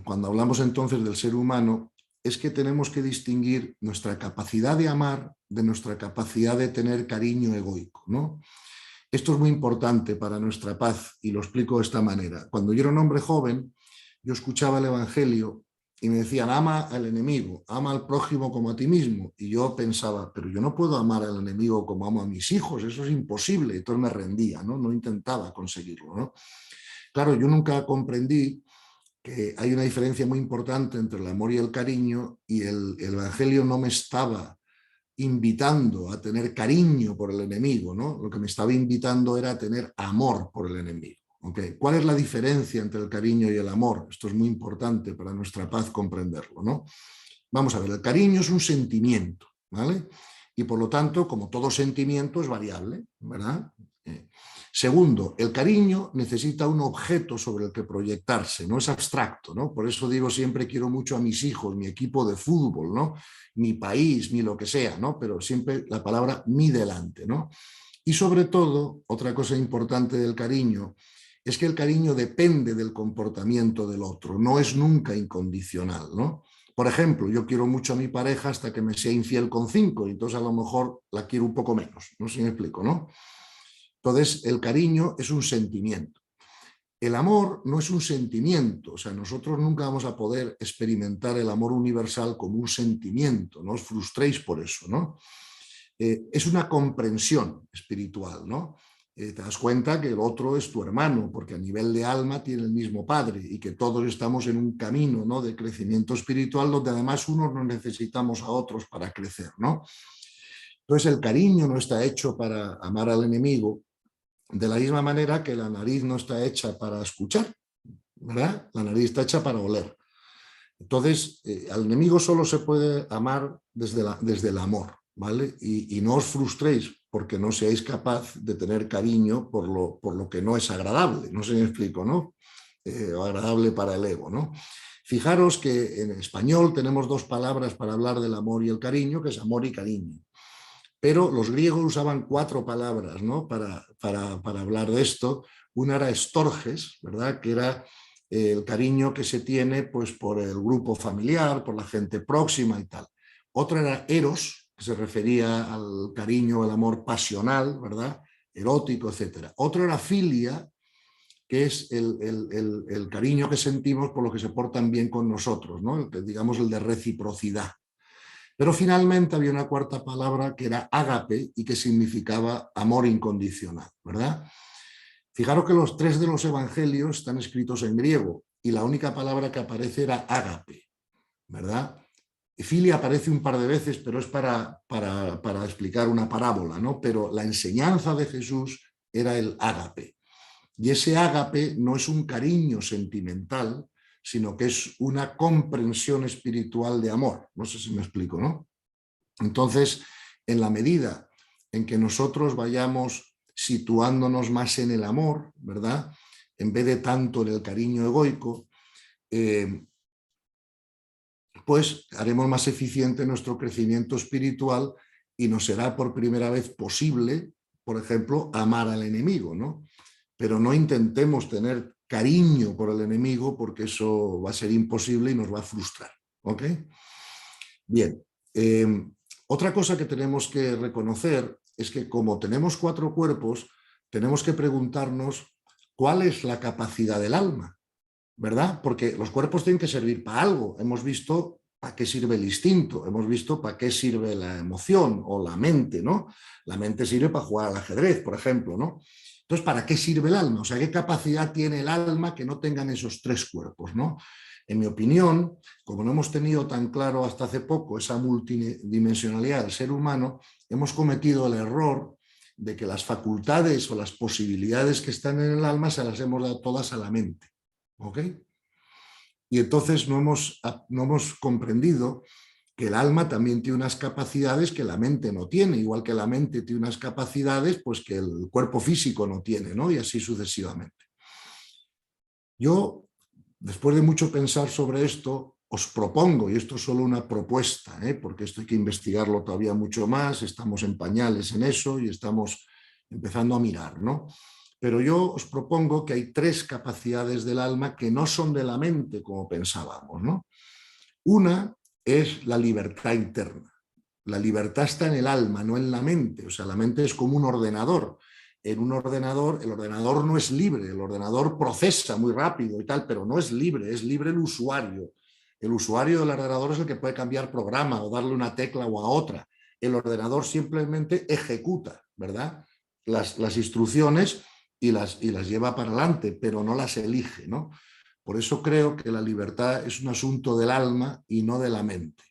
cuando hablamos entonces del ser humano, es que tenemos que distinguir nuestra capacidad de amar de nuestra capacidad de tener cariño egoico, ¿no? Esto es muy importante para nuestra paz y lo explico de esta manera. Cuando yo era un hombre joven, yo escuchaba el Evangelio y me decían, ama al enemigo, ama al prójimo como a ti mismo. Y yo pensaba, pero yo no puedo amar al enemigo como amo a mis hijos, eso es imposible. Entonces me rendía, ¿no? No intentaba conseguirlo, ¿no? Claro, yo nunca comprendí que hay una diferencia muy importante entre el amor y el cariño y el Evangelio no me estaba invitando a tener cariño por el enemigo, ¿no? Lo que me estaba invitando era a tener amor por el enemigo, ¿Okay? ¿Cuál es la diferencia entre el cariño y el amor? Esto es muy importante para nuestra paz comprenderlo, ¿no? Vamos a ver, el cariño es un sentimiento, ¿vale? Y por lo tanto, como todo sentimiento, es variable, ¿verdad? Segundo, el cariño necesita un objeto sobre el que proyectarse, no es abstracto, ¿no? Por eso digo siempre quiero mucho a mis hijos, mi equipo de fútbol, ¿no? Mi país, mi lo que sea, ¿no? Pero siempre la palabra mi delante, ¿no? Y sobre todo, otra cosa importante del cariño es que el cariño depende del comportamiento del otro, no es nunca incondicional, ¿no? Por ejemplo, yo quiero mucho a mi pareja hasta que me sea infiel con 5, y entonces a lo mejor la quiero un poco menos, no sé si me explico, ¿no? Entonces, el cariño es un sentimiento. El amor no es un sentimiento, o sea, nosotros nunca vamos a poder experimentar el amor universal como un sentimiento, no os frustréis por eso, ¿no? Es una comprensión espiritual, ¿no? Te das cuenta que el otro es tu hermano, porque a nivel de alma tiene el mismo padre y que todos estamos en un camino, ¿no?, de crecimiento espiritual donde además unos nos necesitamos a otros para crecer, ¿no? Entonces el cariño no está hecho para amar al enemigo, de la misma manera que la nariz no está hecha para escuchar, ¿verdad? La nariz está hecha para oler. Entonces, al enemigo solo se puede amar desde el amor, ¿vale? Y no os frustréis porque no seáis capaz de tener cariño por lo que no es agradable, no sé si me explico, ¿no? O agradable para el ego, ¿no? Fijaros que en español tenemos dos palabras para hablar del amor y el cariño, que es amor y cariño. Pero los griegos usaban 4 palabras, ¿no?, para hablar de esto. Una era estorges, ¿verdad?, que era el cariño que se tiene pues, por el grupo familiar, por la gente próxima y tal. Otra era eros, que se refería al cariño, al amor pasional, ¿verdad?, erótico, etc. Otra era filia, que es el cariño que sentimos por lo que se portan bien con nosotros, ¿no?, digamos el de reciprocidad. Pero finalmente había una cuarta palabra que era ágape y que significaba amor incondicional, ¿verdad? Fijaros que los 3 de los evangelios están escritos en griego y la única palabra que aparece era ágape, ¿verdad? Filia aparece un par de veces, pero es para explicar una parábola, ¿no? Pero la enseñanza de Jesús era el ágape. Y ese ágape no es un cariño sentimental, sino que es una comprensión espiritual de amor. No sé si me explico, ¿no? Entonces, en la medida en que nosotros vayamos situándonos más en el amor, ¿verdad?, en vez de tanto en el cariño egoico, pues haremos más eficiente nuestro crecimiento espiritual y nos será por primera vez posible, por ejemplo, amar al enemigo, ¿no? Pero no intentemos tener cariño por el enemigo porque eso va a ser imposible y nos va a frustrar, ¿ok? Bien, otra cosa que tenemos que reconocer es que como tenemos 4 cuerpos, tenemos que preguntarnos cuál es la capacidad del alma, ¿verdad? Porque los cuerpos tienen que servir para algo. Hemos visto para qué sirve el instinto, hemos visto para qué sirve la emoción o la mente, ¿no? La mente sirve para jugar al ajedrez, por ejemplo, ¿no? Entonces, ¿para qué sirve el alma? O sea, ¿qué capacidad tiene el alma que no tengan esos 3 cuerpos, ¿no? En mi opinión, como no hemos tenido tan claro hasta hace poco esa multidimensionalidad del ser humano, hemos cometido el error de que las facultades o las posibilidades que están en el alma se las hemos dado todas a la mente, ¿ok? Y entonces no hemos comprendido que el alma también tiene unas capacidades que la mente no tiene, igual que la mente tiene unas capacidades pues, que el cuerpo físico no tiene, ¿no? Y así sucesivamente. Yo, después de mucho pensar sobre esto, os propongo, y esto es solo una propuesta, porque esto hay que investigarlo todavía mucho más, estamos en pañales en eso y estamos empezando a mirar, ¿no? Pero yo os propongo que hay 3 capacidades del alma que no son de la mente como pensábamos, ¿no? Una es la libertad interna. La libertad está en el alma, no en la mente. O sea, la mente es como un ordenador. En un ordenador, el ordenador no es libre, el ordenador procesa muy rápido y tal, pero no es libre el usuario. El usuario del ordenador es el que puede cambiar programa o darle una tecla o a otra. El ordenador simplemente ejecuta, ¿verdad?, las instrucciones y las lleva para adelante, pero no las elige, ¿no? Por eso creo que la libertad es un asunto del alma y no de la mente.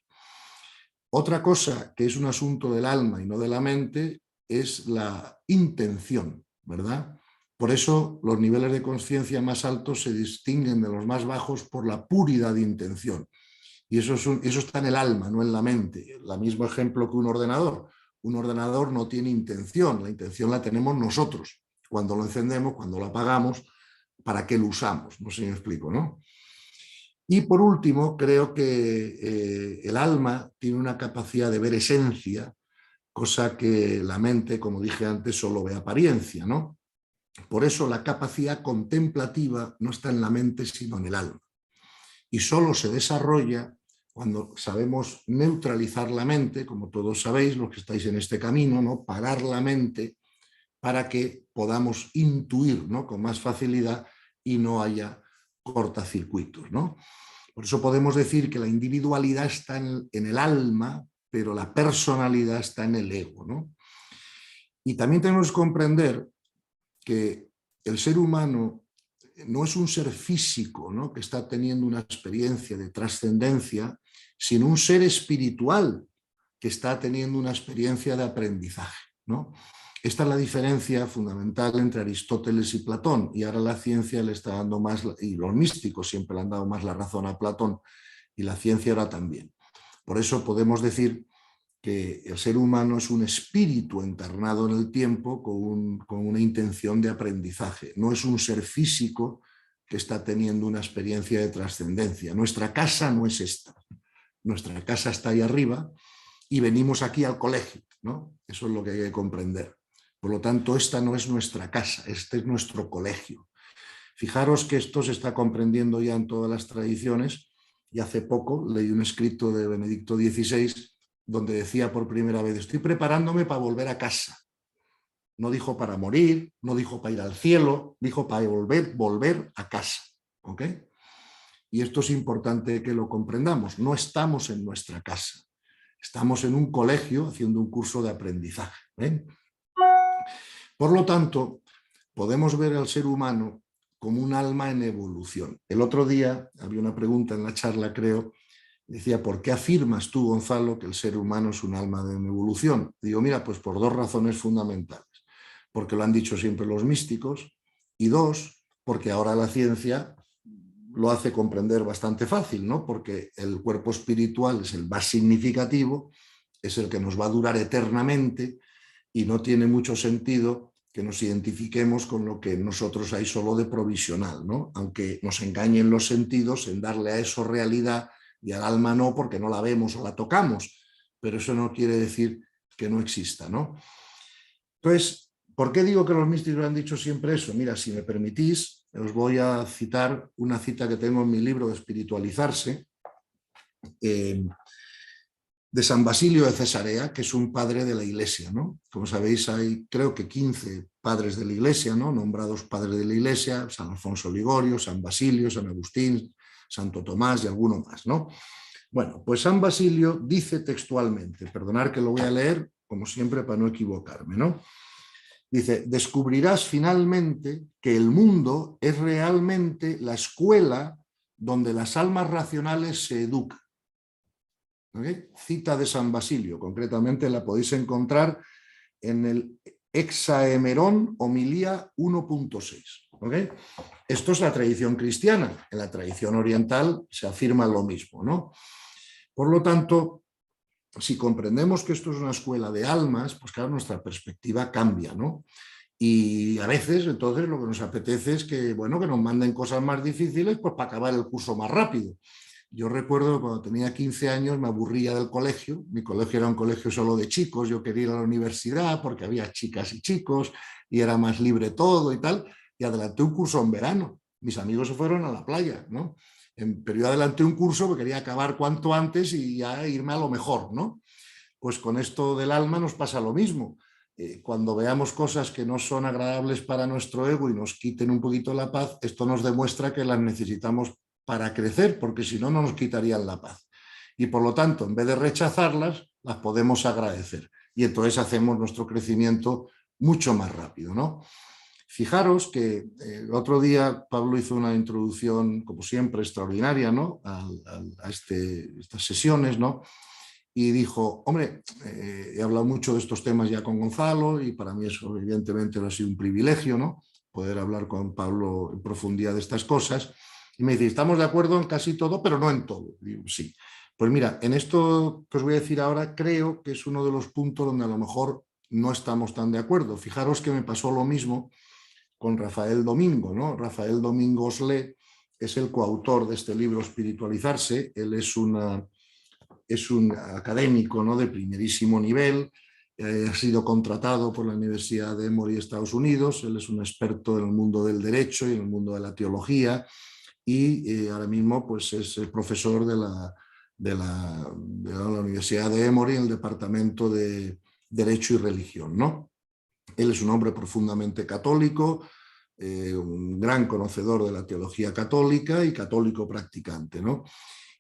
Otra cosa que es un asunto del alma y no de la mente es la intención, ¿verdad? Por eso los niveles de conciencia más altos se distinguen de los más bajos por la puridad de intención. Y eso está en el alma, no en la mente. El mismo ejemplo que un ordenador. Un ordenador no tiene intención, la intención la tenemos nosotros. Cuando lo encendemos, cuando lo apagamos, ¿para qué lo usamos? No sé si me explico, ¿no? Y por último, creo que el alma tiene una capacidad de ver esencia, cosa que la mente, como dije antes, solo ve apariencia, ¿no? Por eso la capacidad contemplativa no está en la mente, sino en el alma. Y solo se desarrolla cuando sabemos neutralizar la mente, como todos sabéis, los que estáis en este camino, ¿no? Parar la mente para que podamos intuir, ¿no? Con más facilidad y no haya cortacircuitos, ¿no? Por eso podemos decir que la individualidad está en el alma, pero la personalidad está en el ego, ¿no? Y también tenemos que comprender que el ser humano no es un ser físico, ¿no? Que está teniendo una experiencia de trascendencia, sino un ser espiritual que está teniendo una experiencia de aprendizaje, ¿no? Esta es la diferencia fundamental entre Aristóteles y Platón, y ahora la ciencia le está dando más, y los místicos siempre le han dado más la razón a Platón, y la ciencia ahora también. Por eso podemos decir que el ser humano es un espíritu encarnado en el tiempo con una intención de aprendizaje. No es un ser físico que está teniendo una experiencia de trascendencia. Nuestra casa no es esta. Nuestra casa está ahí arriba y venimos aquí al colegio, ¿no? Eso es lo que hay que comprender. Por lo tanto, esta no es nuestra casa, este es nuestro colegio. Fijaros que esto se está comprendiendo ya en todas las tradiciones, y hace poco leí un escrito de Benedicto XVI donde decía por primera vez: estoy preparándome para volver a casa. No dijo para morir, no dijo para ir al cielo, dijo para volver a casa. ¿Ok? Y esto es importante que lo comprendamos. No estamos en nuestra casa, estamos en un colegio haciendo un curso de aprendizaje. ¿Ven? Por lo tanto, podemos ver al ser humano como un alma en evolución. El otro día había una pregunta en la charla, creo, decía: ¿por qué afirmas tú, Gonzalo, que el ser humano es un alma en evolución? Digo, mira, pues por dos razones fundamentales. Porque lo han dicho siempre los místicos, y dos, porque ahora la ciencia lo hace comprender bastante fácil, ¿no? Porque el cuerpo espiritual es el más significativo, es el que nos va a durar eternamente, y no tiene mucho sentido que nos identifiquemos con lo que nosotros hay solo de provisional, ¿no? Aunque nos engañen los sentidos en darle a eso realidad, y al alma no, porque no la vemos o la tocamos, pero eso no quiere decir que no exista, ¿no? Entonces, ¿por qué digo que los místicos han dicho siempre eso? Mira, si me permitís, os voy a citar una cita que tengo en mi libro de Espiritualizarse, de San Basilio de Cesarea, que es un padre de la Iglesia, ¿no? Como sabéis, hay creo que 15 padres de la Iglesia, ¿no? Nombrados padres de la Iglesia: San Alfonso Ligorio, San Basilio, San Agustín, Santo Tomás y alguno más, ¿no? Bueno, pues San Basilio dice textualmente, perdonad que lo voy a leer, como siempre, para no equivocarme, ¿no? Dice: descubrirás finalmente que el mundo es realmente la escuela donde las almas racionales se educan. ¿Okay? Cita de San Basilio, concretamente la podéis encontrar en el Hexaemerón, homilía 1.6. ¿Okay? Esto es la tradición cristiana. En la tradición oriental se afirma lo mismo, ¿no? Por lo tanto, si comprendemos que esto es una escuela de almas, pues claro, nuestra perspectiva cambia, ¿no? Y a veces, entonces, lo que nos apetece es que, bueno, que nos manden cosas más difíciles, pues para acabar el curso más rápido. Yo recuerdo que cuando tenía 15 años me aburría del colegio. Mi colegio era un colegio solo de chicos. Yo quería ir a la universidad porque había chicas y chicos y era más libre todo y tal. Y adelanté un curso en verano. Mis amigos se fueron a la playa, ¿no? Pero yo adelanté un curso porque quería acabar cuanto antes y ya irme a lo mejor, ¿no? Pues con esto del alma nos pasa lo mismo. Cuando veamos cosas que no son agradables para nuestro ego y nos quiten un poquito la paz, esto nos demuestra que las necesitamos para crecer, porque si no, no nos quitarían la paz. Y por lo tanto, en vez de rechazarlas, las podemos agradecer. Y entonces hacemos nuestro crecimiento mucho más rápido, ¿no? Fijaros que el otro día Pablo hizo una introducción, como siempre, extraordinaria, ¿no? a estas sesiones, ¿no? Y dijo: hombre, he hablado mucho de estos temas ya con Gonzalo y para mí eso evidentemente ha sido un privilegio, ¿no? poder hablar con Pablo en profundidad de estas cosas. Y me dice, estamos de acuerdo en casi todo, pero no en todo. Y digo, sí. Pues mira, en esto que os voy a decir ahora, creo que es uno de los puntos donde a lo mejor no estamos tan de acuerdo. Fijaros que me pasó lo mismo con Rafael Domingo, ¿no? Rafael Domingo Oslé es el coautor de este libro Espiritualizarse. Él es un académico, ¿no?, de primerísimo nivel, ha sido contratado por la Universidad de Emory, Estados Unidos. Él es un experto en el mundo del derecho y en el mundo de la teología, y ahora mismo pues, es el profesor de la Universidad de Emory en el departamento de Derecho y Religión, ¿no? Él es un hombre profundamente católico, un gran conocedor de la teología católica y católico practicante, ¿no?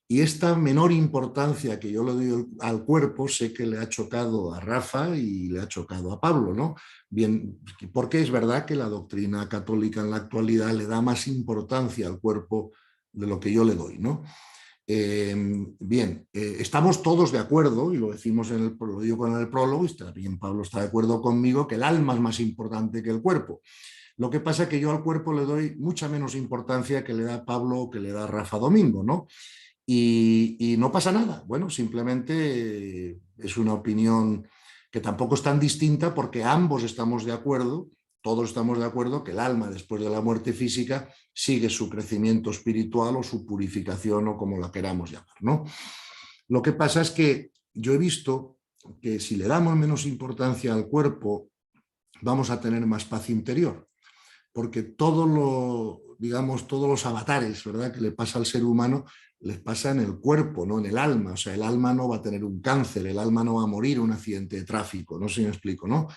Y esta menor importancia que yo le doy al cuerpo, sé que le ha chocado a Rafa y le ha chocado a Pablo, ¿no? Bien, porque es verdad que la doctrina católica en la actualidad le da más importancia al cuerpo de lo que yo le doy, ¿no? Estamos todos de acuerdo, y lo decimos lo digo en el prólogo, y también Pablo está de acuerdo conmigo, que el alma es más importante que el cuerpo. Lo que pasa es que yo al cuerpo le doy mucha menos importancia que le da Pablo o que le da Rafa Domingo, ¿no? Y no pasa nada. Bueno, simplemente es una opinión que tampoco es tan distinta, porque ambos estamos de acuerdo, todos estamos de acuerdo que el alma después de la muerte física sigue su crecimiento espiritual o su purificación, o como la queramos llamar, ¿no? Lo que pasa es que yo he visto que si le damos menos importancia al cuerpo, vamos a tener más paz interior, porque todos los avatares, ¿verdad?, que le pasa al ser humano, les pasa en el cuerpo, no en el alma. O sea, el alma no va a tener un cáncer, el alma no va a morir en un accidente de tráfico, no sé si me explico, ¿no?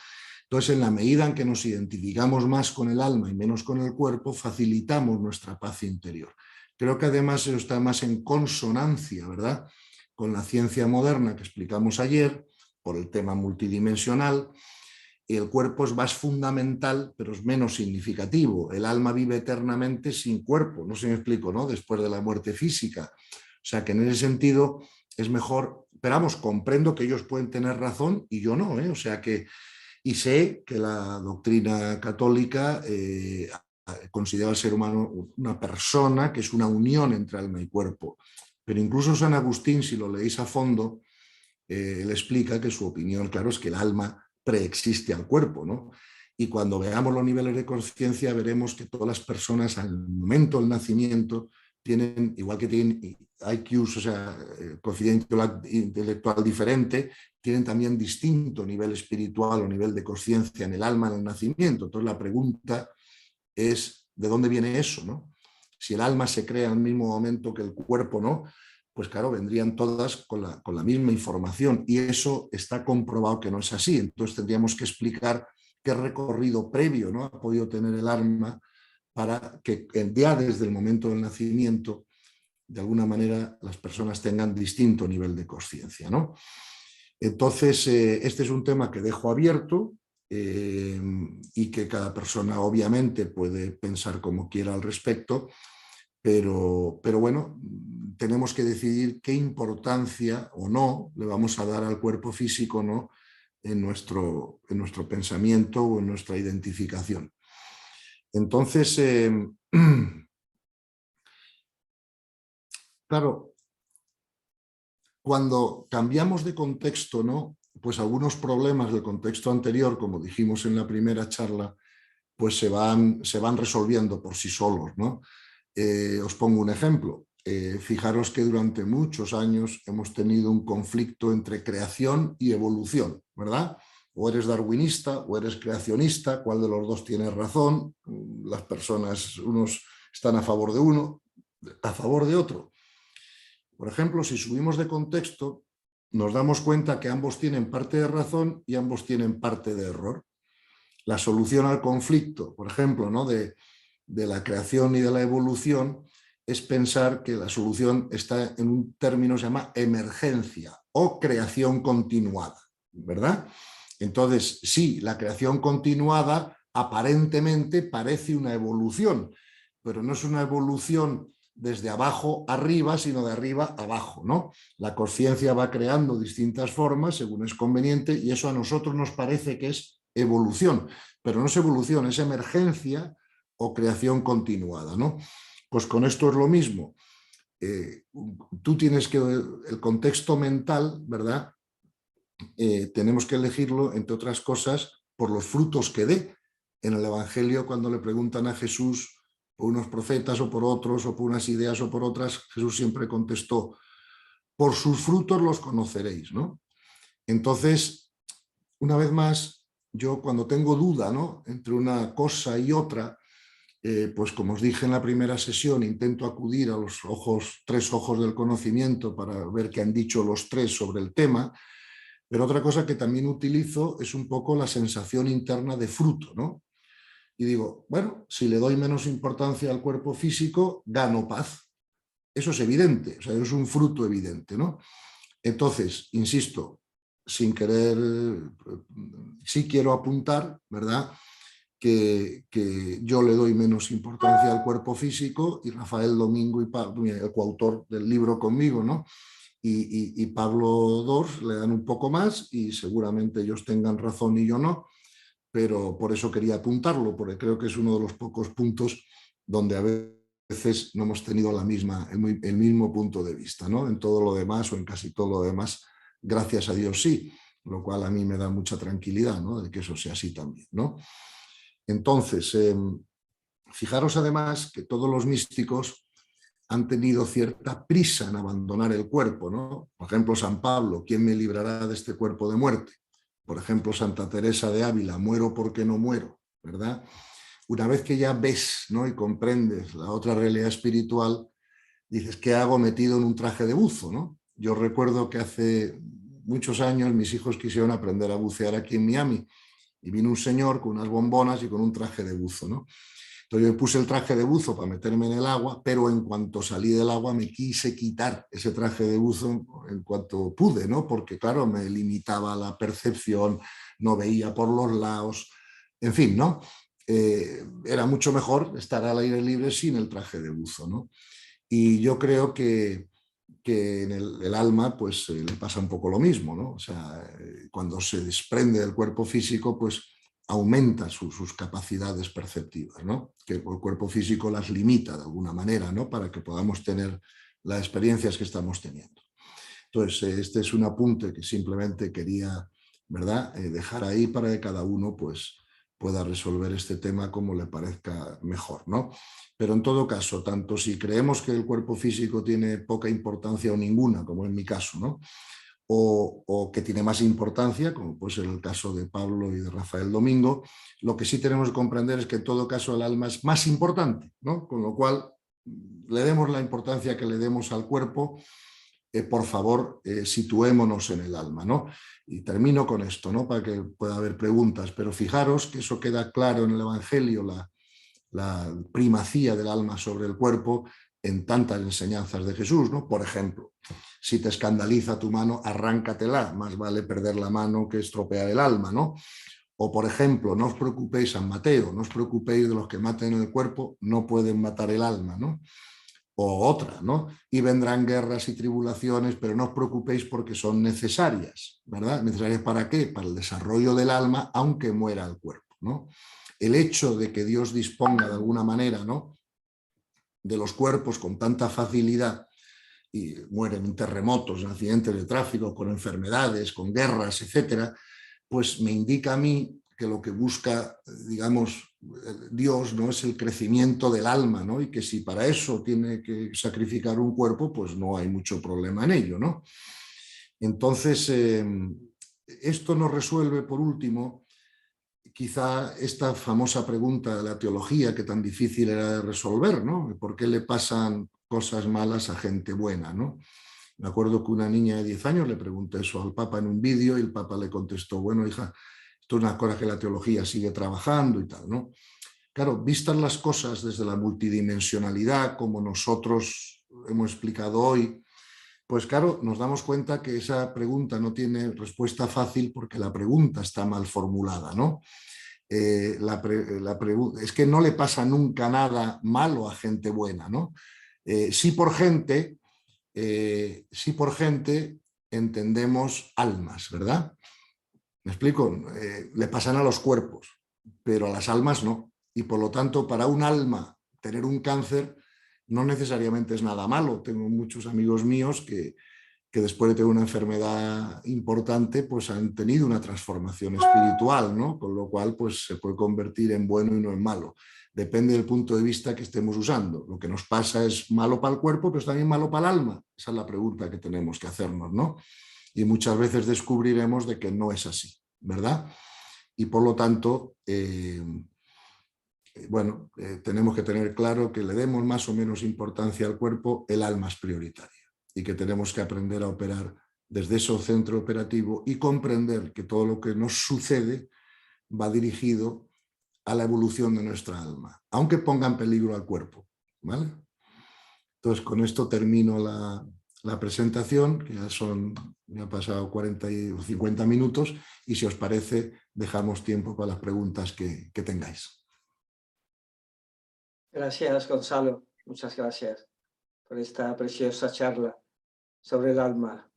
Entonces, en la medida en que nos identificamos más con el alma y menos con el cuerpo, facilitamos nuestra paz interior. Creo que además eso está más en consonancia, ¿verdad?, con la ciencia moderna que explicamos ayer, por el tema multidimensional. El cuerpo es más fundamental, pero es menos significativo. El alma vive eternamente sin cuerpo, no sé si me explico, ¿no?, después de la muerte física. O sea que en ese sentido es mejor, pero vamos, comprendo que ellos pueden tener razón y yo no, ¿eh? O sea que, y sé que la doctrina católica considera al ser humano una persona, que es una unión entre alma y cuerpo. Pero incluso San Agustín, si lo leéis a fondo, él explica que su opinión, claro, es que el alma preexiste al cuerpo, ¿no? Y cuando veamos los niveles de conciencia, veremos que todas las personas al momento del nacimiento tienen, igual que tienen IQs, o sea, coeficiente intelectual diferente, tienen también distinto nivel espiritual o nivel de conciencia en el alma en el nacimiento. Entonces la pregunta es, ¿de dónde viene eso, no? Si el alma se crea al mismo momento que el cuerpo, ¿no?, pues claro, vendrían todas con la misma información, y eso está comprobado que no es así. Entonces tendríamos que explicar qué recorrido previo, ¿no?, ha podido tener el alma para que ya desde el momento del nacimiento, de alguna manera, las personas tengan distinto nivel de conciencia, ¿no? Entonces, este es un tema que dejo abierto, y que cada persona obviamente puede pensar como quiera al respecto, pero bueno, tenemos que decidir qué importancia o no le vamos a dar al cuerpo físico, ¿no?, en nuestro pensamiento o en nuestra identificación. Entonces, claro, cuando cambiamos de contexto, ¿no?, pues algunos problemas del contexto anterior, como dijimos en la primera charla, pues se van resolviendo por sí solos, ¿no? Os pongo un ejemplo. Fijaros que durante muchos años hemos tenido un conflicto entre creación y evolución, ¿verdad? O eres darwinista o eres creacionista, ¿cuál de los dos tiene razón? Las personas, unos están a favor de uno, a favor de otro. Por ejemplo, si subimos de contexto, nos damos cuenta que ambos tienen parte de razón y ambos tienen parte de error. La solución al conflicto, por ejemplo, ¿no?, de la creación y de la evolución, es pensar que la solución está en un término que se llama emergencia o creación continuada, ¿verdad? Entonces, sí, la creación continuada aparentemente parece una evolución, pero no es una evolución desde abajo arriba, sino de arriba abajo, ¿no? La conciencia va creando distintas formas según es conveniente, y eso a nosotros nos parece que es evolución, pero no es evolución, es emergencia o creación continuada, ¿no? Pues con esto es lo mismo. Tú tienes que, el contexto mental, ¿verdad? Tenemos que elegirlo, entre otras cosas, por los frutos que dé. En el Evangelio, cuando le preguntan a Jesús por unos profetas o por otros, o por unas ideas o por otras, Jesús siempre contestó, por sus frutos los conoceréis, ¿no? Entonces, una vez más, yo cuando tengo duda, ¿no?, entre una cosa y otra, pues como os dije en la primera sesión, intento acudir a los tres ojos del conocimiento para ver qué han dicho los tres sobre el tema, pero otra cosa que también utilizo es un poco la sensación interna de fruto, ¿no? Y digo, bueno, si le doy menos importancia al cuerpo físico, gano paz. Eso es evidente, o sea, es un fruto evidente, ¿no? Entonces, insisto, sin querer, sí quiero apuntar, ¿verdad?, que yo le doy menos importancia al cuerpo físico y Rafael Domingo, y el coautor del libro conmigo, ¿no?, y Pablo Dors le dan un poco más y seguramente ellos tengan razón y yo no, pero por eso quería apuntarlo, porque creo que es uno de los pocos puntos donde a veces no hemos tenido el mismo punto de vista, ¿no? En todo lo demás o en casi todo lo demás, gracias a Dios sí, lo cual a mí me da mucha tranquilidad, ¿no?, de que eso sea así también, ¿no? Entonces, fijaros además que todos los místicos han tenido cierta prisa en abandonar el cuerpo, ¿no? Por ejemplo, San Pablo, ¿quién me librará de este cuerpo de muerte? Por ejemplo, Santa Teresa de Ávila, muero porque no muero, ¿verdad? Una vez que ya ves, ¿no?, y comprendes la otra realidad espiritual, dices, ¿qué hago metido en un traje de buzo, ¿no? Yo recuerdo que hace muchos años mis hijos quisieron aprender a bucear aquí en Miami y vino un señor con unas bombonas y con un traje de buzo, ¿no? Entonces yo puse el traje de buzo para meterme en el agua, pero en cuanto salí del agua me quise quitar ese traje de buzo en cuanto pude, ¿no? Porque claro, me limitaba la percepción, no veía por los lados, en fin, ¿no? Era mucho mejor estar al aire libre sin el traje de buzo, ¿no? Y yo creo que en el alma pues le pasa un poco lo mismo, ¿no? O sea, cuando se desprende del cuerpo físico, pues aumenta sus capacidades perceptivas, ¿no? Que el cuerpo físico las limita de alguna manera, ¿no?, para que podamos tener las experiencias que estamos teniendo. Entonces, este es un apunte que simplemente quería, ¿verdad?, dejar ahí para que cada uno pues pueda resolver este tema como le parezca mejor, ¿no? Pero en todo caso, tanto si creemos que el cuerpo físico tiene poca importancia o ninguna, como en mi caso, ¿no?, o que tiene más importancia, como puede ser el caso de Pablo y de Rafael Domingo, lo que sí tenemos que comprender es que en todo caso el alma es más importante, ¿no? Con lo cual le demos la importancia que le demos al cuerpo, por favor, situémonos en el alma, ¿no? Y termino con esto, ¿no?, para que pueda haber preguntas, pero fijaros que eso queda claro en el Evangelio, la primacía del alma sobre el cuerpo en tantas enseñanzas de Jesús, ¿no? Por ejemplo, si te escandaliza tu mano, arráncatela, más vale perder la mano que estropear el alma, ¿no? O por ejemplo, no os preocupéis, San Mateo, no os preocupéis de los que maten el cuerpo, no pueden matar el alma, ¿no? O otra, ¿no? Y vendrán guerras y tribulaciones, pero no os preocupéis porque son necesarias, ¿verdad? ¿Necesarias para qué? Para el desarrollo del alma, aunque muera el cuerpo, ¿no? El hecho de que Dios disponga de alguna manera, ¿no?, de los cuerpos con tanta facilidad y mueren en terremotos, en accidentes de tráfico, con enfermedades, con guerras, etcétera, pues me indica a mí que lo que busca, digamos, Dios, ¿no?, es el crecimiento del alma, ¿no?, y que si para eso tiene que sacrificar un cuerpo, pues no hay mucho problema en ello, ¿no? Entonces, esto nos resuelve, por último, quizá esta famosa pregunta de la teología que tan difícil era de resolver, ¿no? ¿Por qué le pasan cosas malas a gente buena, ¿no? Me acuerdo que una niña de 10 años le preguntó eso al Papa en un vídeo y el Papa le contestó, bueno, hija, esto es una cosa que la teología sigue trabajando y tal, ¿no? Claro, vistas las cosas desde la multidimensionalidad, como nosotros hemos explicado hoy, pues claro, nos damos cuenta que esa pregunta no tiene respuesta fácil porque la pregunta está mal formulada, ¿no? Es que no le pasa nunca nada malo a gente buena, ¿no? Sí por gente entendemos almas, ¿verdad? ¿Me explico? Le pasan a los cuerpos, pero a las almas no. Y por lo tanto, para un alma tener un cáncer no necesariamente es nada malo. Tengo muchos amigos míos que después de tener una enfermedad importante, pues han tenido una transformación espiritual, ¿no? Con lo cual, pues se puede convertir en bueno y no en malo. Depende del punto de vista que estemos usando. Lo que nos pasa es malo para el cuerpo, pero es también malo para el alma. Esa es la pregunta que tenemos que hacernos, ¿no? Y muchas veces descubriremos de que no es así, ¿verdad? Y por lo tanto, tenemos que tener claro que le demos más o menos importancia al cuerpo, el alma es prioritaria y que tenemos que aprender a operar desde ese centro operativo y comprender que todo lo que nos sucede va dirigido a la evolución de nuestra alma, aunque ponga en peligro al cuerpo, ¿vale? Entonces, con esto termino la presentación, que ya ha pasado 40 o 50 minutos, y si os parece, dejamos tiempo para las preguntas que tengáis. Gracias, Gonzalo. Muchas gracias por esta preciosa charla sobre el alma.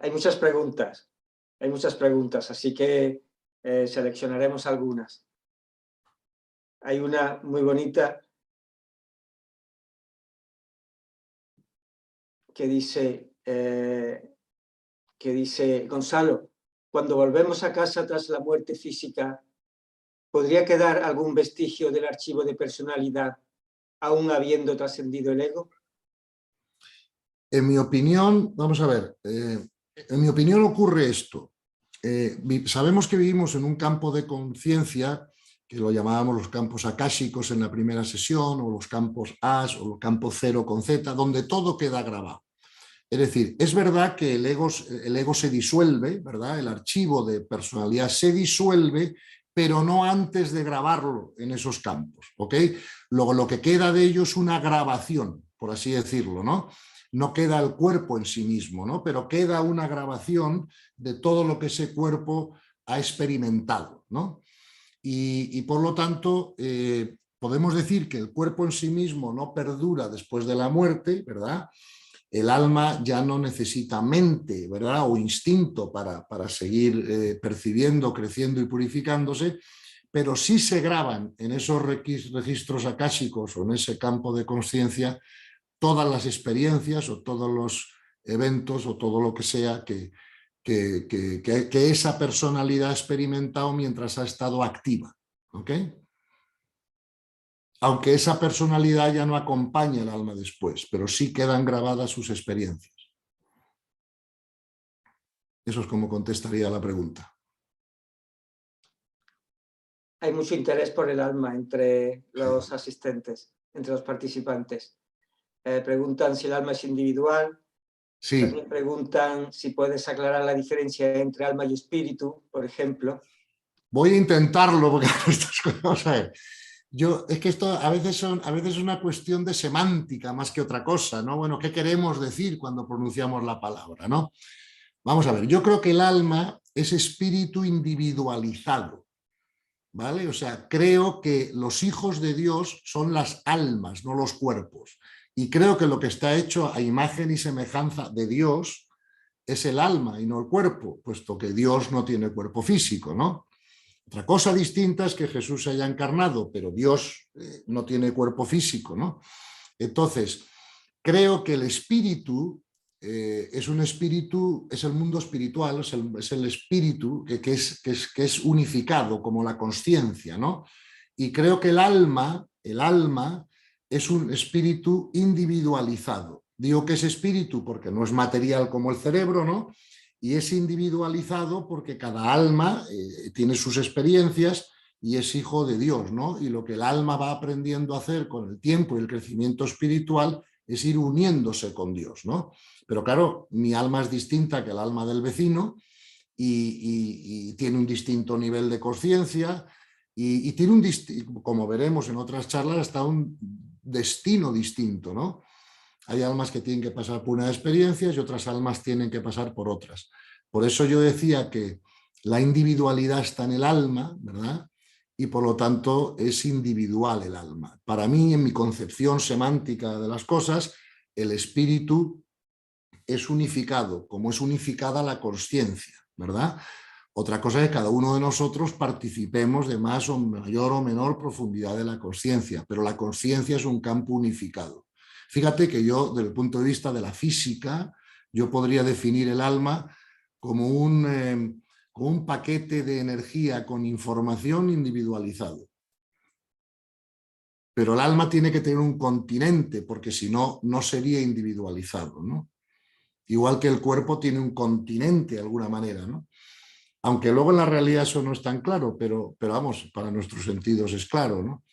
Hay muchas preguntas, así que seleccionaremos algunas. Hay una muy bonita que dice, Gonzalo, cuando volvemos a casa tras la muerte física, ¿podría quedar algún vestigio del archivo de personalidad aún habiendo trascendido el ego? En mi opinión, vamos a ver, en mi opinión ocurre esto. Sabemos que vivimos en un campo de conciencia que lo llamábamos los campos akáshicos en la primera sesión, o los campos As, o el campo 0 con Z, donde todo queda grabado. Es decir, es verdad que el ego se disuelve, ¿verdad? El archivo de personalidad se disuelve, pero no antes de grabarlo en esos campos, ¿ok? Luego lo que queda de ello es una grabación, por así decirlo, ¿no? No queda el cuerpo en sí mismo, ¿no? Pero queda una grabación de todo lo que ese cuerpo ha experimentado, ¿no? Y por lo tanto, podemos decir que el cuerpo en sí mismo no perdura después de la muerte, ¿verdad? El alma ya no necesita mente, ¿verdad? O instinto para seguir percibiendo, creciendo y purificándose, pero sí se graban en esos registros akáshicos o en ese campo de conciencia todas las experiencias o todos los eventos o todo lo que sea que esa personalidad ha experimentado mientras ha estado activa, ¿ok? Aunque esa personalidad ya no acompaña el alma después, pero sí quedan grabadas sus experiencias. Eso es como contestaría la pregunta. Hay mucho interés por el alma entre los asistentes, entre los participantes. Preguntan si el alma es individual. Sí. También preguntan si puedes aclarar la diferencia entre alma y espíritu, por ejemplo. Voy a intentarlo, porque vamos a ver. Es que esto a veces es una cuestión de semántica más que otra cosa, ¿no? Bueno, ¿qué queremos decir cuando pronunciamos la palabra, ¿no? Vamos a ver, yo creo que el alma es espíritu individualizado, ¿vale? O sea, creo que los hijos de Dios son las almas, no los cuerpos. Y creo que lo que está hecho a imagen y semejanza de Dios es el alma y no el cuerpo, puesto que Dios no tiene cuerpo físico, ¿no? Otra cosa distinta es que Jesús se haya encarnado, pero Dios no tiene cuerpo físico, ¿no? Entonces, creo que el espíritu es un espíritu, es el mundo espiritual, es el espíritu que es unificado como la consciencia, ¿no? Y creo que el alma es un espíritu individualizado. Digo que es espíritu porque no es material como el cerebro, ¿no? Y es individualizado porque cada alma tiene sus experiencias y es hijo de Dios, ¿no? Y lo que el alma va aprendiendo a hacer con el tiempo y el crecimiento espiritual es ir uniéndose con Dios, ¿no? Pero claro, mi alma es distinta que el alma del vecino y tiene un distinto nivel de conciencia y tiene como veremos en otras charlas, hasta un destino distinto, ¿no? Hay almas que tienen que pasar por unas experiencias y otras almas tienen que pasar por otras. Por eso yo decía que la individualidad está en el alma, ¿verdad? Y por lo tanto es individual el alma. Para mí, en mi concepción semántica de las cosas, el espíritu es unificado, como es unificada la consciencia, ¿verdad? Otra cosa es que cada uno de nosotros participemos de más o mayor o menor profundidad de la consciencia, pero la consciencia es un campo unificado. Fíjate que yo, desde el punto de vista de la física, yo podría definir el alma como un paquete de energía con información individualizado. Pero el alma tiene que tener un continente, porque si no, no sería individualizado, ¿no? Igual que el cuerpo tiene un continente de alguna manera, ¿no? Aunque luego en la realidad eso no es tan claro, pero vamos, para nuestros sentidos es claro, ¿no?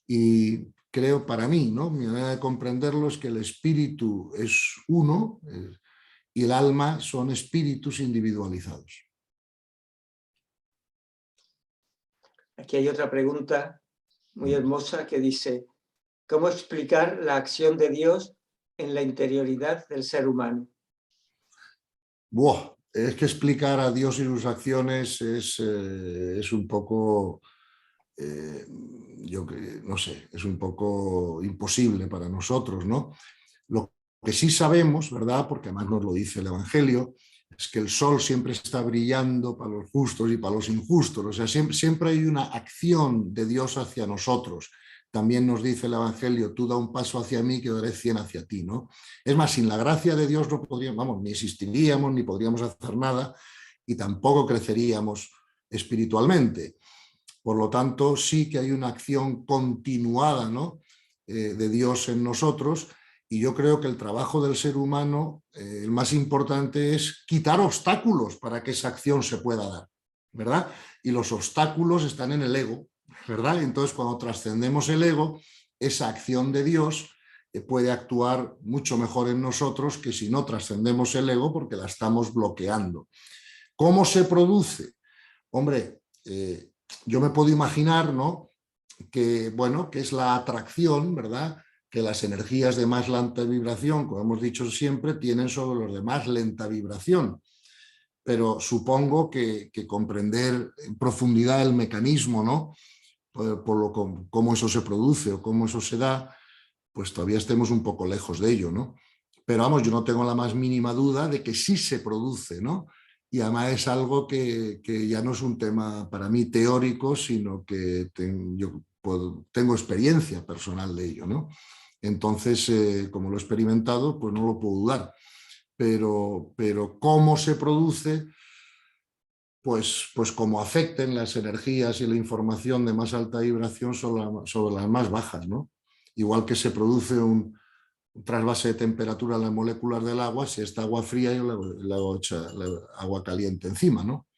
Y creo para mí, ¿no? Mi manera de comprenderlo es que el espíritu es uno y el alma son espíritus individualizados. Aquí hay otra pregunta muy hermosa que dice, ¿cómo explicar la acción de Dios en la interioridad del ser humano? Buah, es que explicar a Dios y sus acciones es un poco, yo no sé, es un poco imposible para nosotros, ¿no? Lo que sí sabemos, ¿verdad? Porque además nos lo dice el Evangelio, es que el sol siempre está brillando para los justos y para los injustos. O sea, siempre hay una acción de Dios hacia nosotros. También nos dice el Evangelio, tú da un paso hacia mí que daré 100 hacia ti, ¿no? Es más, sin la gracia de Dios no podríamos, vamos, ni existiríamos, ni podríamos hacer nada y tampoco creceríamos espiritualmente. Por lo tanto, sí que hay una acción continuada, ¿no? De Dios en nosotros. Y yo creo que el trabajo del ser humano, el más importante es quitar obstáculos para que esa acción se pueda dar, ¿verdad? Y los obstáculos están en el ego, ¿verdad? Entonces, cuando trascendemos el ego, esa acción de Dios puede actuar mucho mejor en nosotros que si no trascendemos el ego porque la estamos bloqueando. ¿Cómo se produce? Hombre, yo me puedo imaginar, ¿no? Que, bueno, que es la atracción, ¿verdad?, que las energías de más lenta vibración, como hemos dicho siempre, tienen sobre los de más lenta vibración. Pero supongo que comprender en profundidad el mecanismo, ¿no? Cómo eso se produce o cómo eso se da, pues todavía estemos un poco lejos de ello, ¿no? Pero vamos, yo no tengo la más mínima duda de que sí se produce, ¿no? Y además es algo que ya no es un tema para mí teórico, sino que yo tengo experiencia personal de ello, ¿no? Entonces, como lo he experimentado, pues no lo puedo dudar. Pero cómo se produce, pues como afecten las energías y la información de más alta vibración sobre las más bajas, ¿no? Igual que se produce un trasvase de temperatura en las moléculas del agua, si está agua fría yo le hago agua caliente encima, ¿no?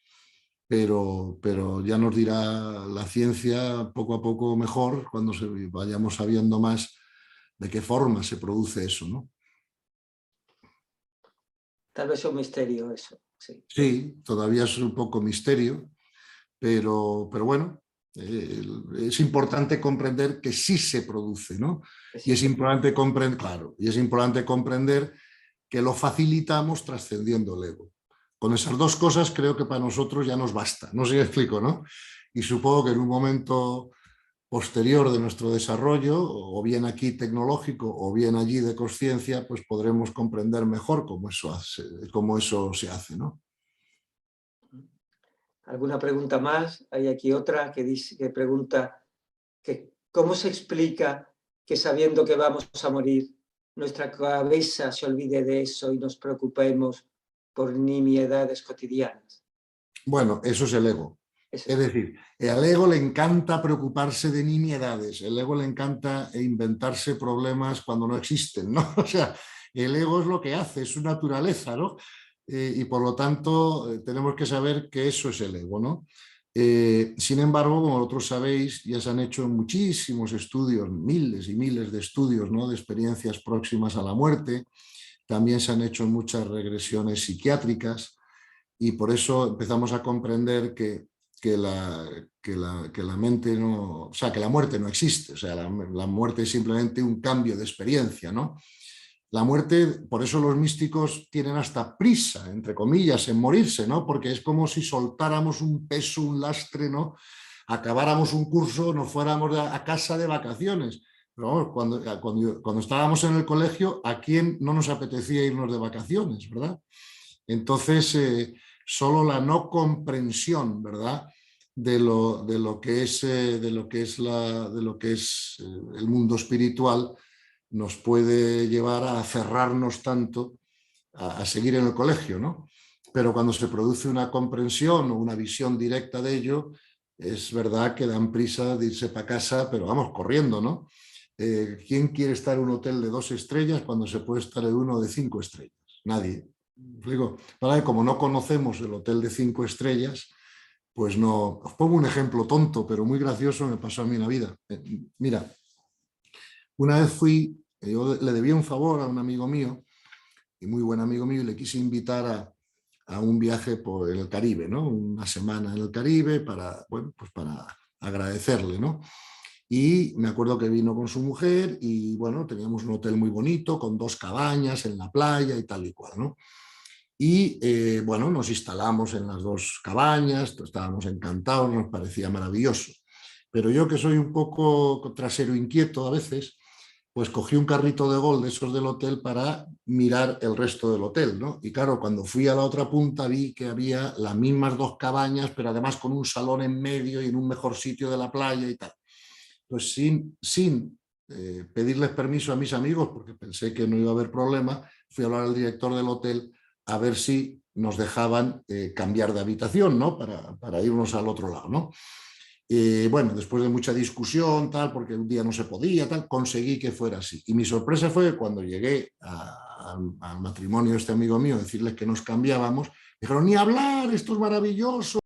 Pero ya nos dirá la ciencia poco a poco mejor cuando vayamos sabiendo más de qué forma se produce eso, ¿no? Tal vez es un misterio eso. Sí, sí, todavía es un poco misterio, pero bueno, es importante comprender que sí se produce, ¿no? Y es importante comprender, claro, y es importante comprender que lo facilitamos trascendiendo el ego. Con esas dos cosas creo que para nosotros ya nos basta, no sé si me explico, ¿no? Y supongo que en un momento posterior de nuestro desarrollo, o bien aquí tecnológico, o bien allí de consciencia, pues podremos comprender mejor cómo eso se hace, ¿no? ¿Alguna pregunta más? Hay aquí otra que pregunta que ¿cómo se explica que sabiendo que vamos a morir, nuestra cabeza se olvide de eso y nos preocupemos por nimiedades cotidianas? Bueno, eso es el ego. Es decir, al ego le encanta preocuparse de nimiedades, el ego le encanta inventarse problemas cuando no existen, ¿no? O sea, el ego es lo que hace, es su naturaleza, ¿no? Y por lo tanto tenemos que saber que eso es el ego, ¿no? Sin embargo, como vosotros sabéis, ya se han hecho muchísimos estudios, miles y miles de estudios, ¿no?, de experiencias próximas a la muerte. También se han hecho muchas regresiones psiquiátricas y por eso empezamos a comprender que la mente no, o sea, que la muerte no existe, o sea, la muerte es simplemente un cambio de experiencia, ¿no? La muerte, por eso los místicos tienen hasta prisa, entre comillas, en morirse, ¿no? Porque es como si soltáramos un peso, un lastre, ¿no? Acabáramos un curso, nos fuéramos a casa de vacaciones. Pero vamos, cuando estábamos en el colegio, ¿a quién no nos apetecía irnos de vacaciones, verdad? Entonces, solo la no comprensión, ¿verdad?, de lo que es el mundo espiritual nos puede llevar a aferrarnos tanto a seguir en el colegio, ¿no? Pero cuando se produce una comprensión o una visión directa de ello, es verdad que dan prisa de irse para casa, pero vamos, corriendo, ¿no? ¿Quién quiere estar en un hotel de 2 estrellas cuando se puede estar en uno de 5 estrellas? Nadie. Digo, como no conocemos el hotel de 5 estrellas, pues no. Os pongo un ejemplo tonto, pero muy gracioso, me pasó a mí en la vida. Mira, una vez yo le debía un favor a un amigo mío, y muy buen amigo mío, y le quise invitar a un viaje por el Caribe, ¿no? Una semana en el Caribe para, bueno, pues para agradecerle, ¿no? Y me acuerdo que vino con su mujer y, bueno, teníamos un hotel muy bonito con 2 cabañas en la playa y tal y cual, ¿no? Y, bueno, nos instalamos en las 2 cabañas, estábamos encantados, nos parecía maravilloso. Pero yo, que soy un poco trasero inquieto a veces, pues cogí un carrito de golf de esos del hotel para mirar el resto del hotel, ¿no? Y claro, cuando fui a la otra punta vi que había las mismas 2 cabañas, pero además con un salón en medio y en un mejor sitio de la playa y tal. Pues sin pedirles permiso a mis amigos, porque pensé que no iba a haber problema, fui a hablar al director del hotel a ver si nos dejaban cambiar de habitación, ¿no? Para irnos al otro lado, ¿no? Bueno, después de mucha discusión, tal, porque un día no se podía, tal, conseguí que fuera así. Y mi sorpresa fue que cuando llegué al matrimonio de este amigo mío, decirles que nos cambiábamos, dijeron, ni hablar, esto es maravilloso.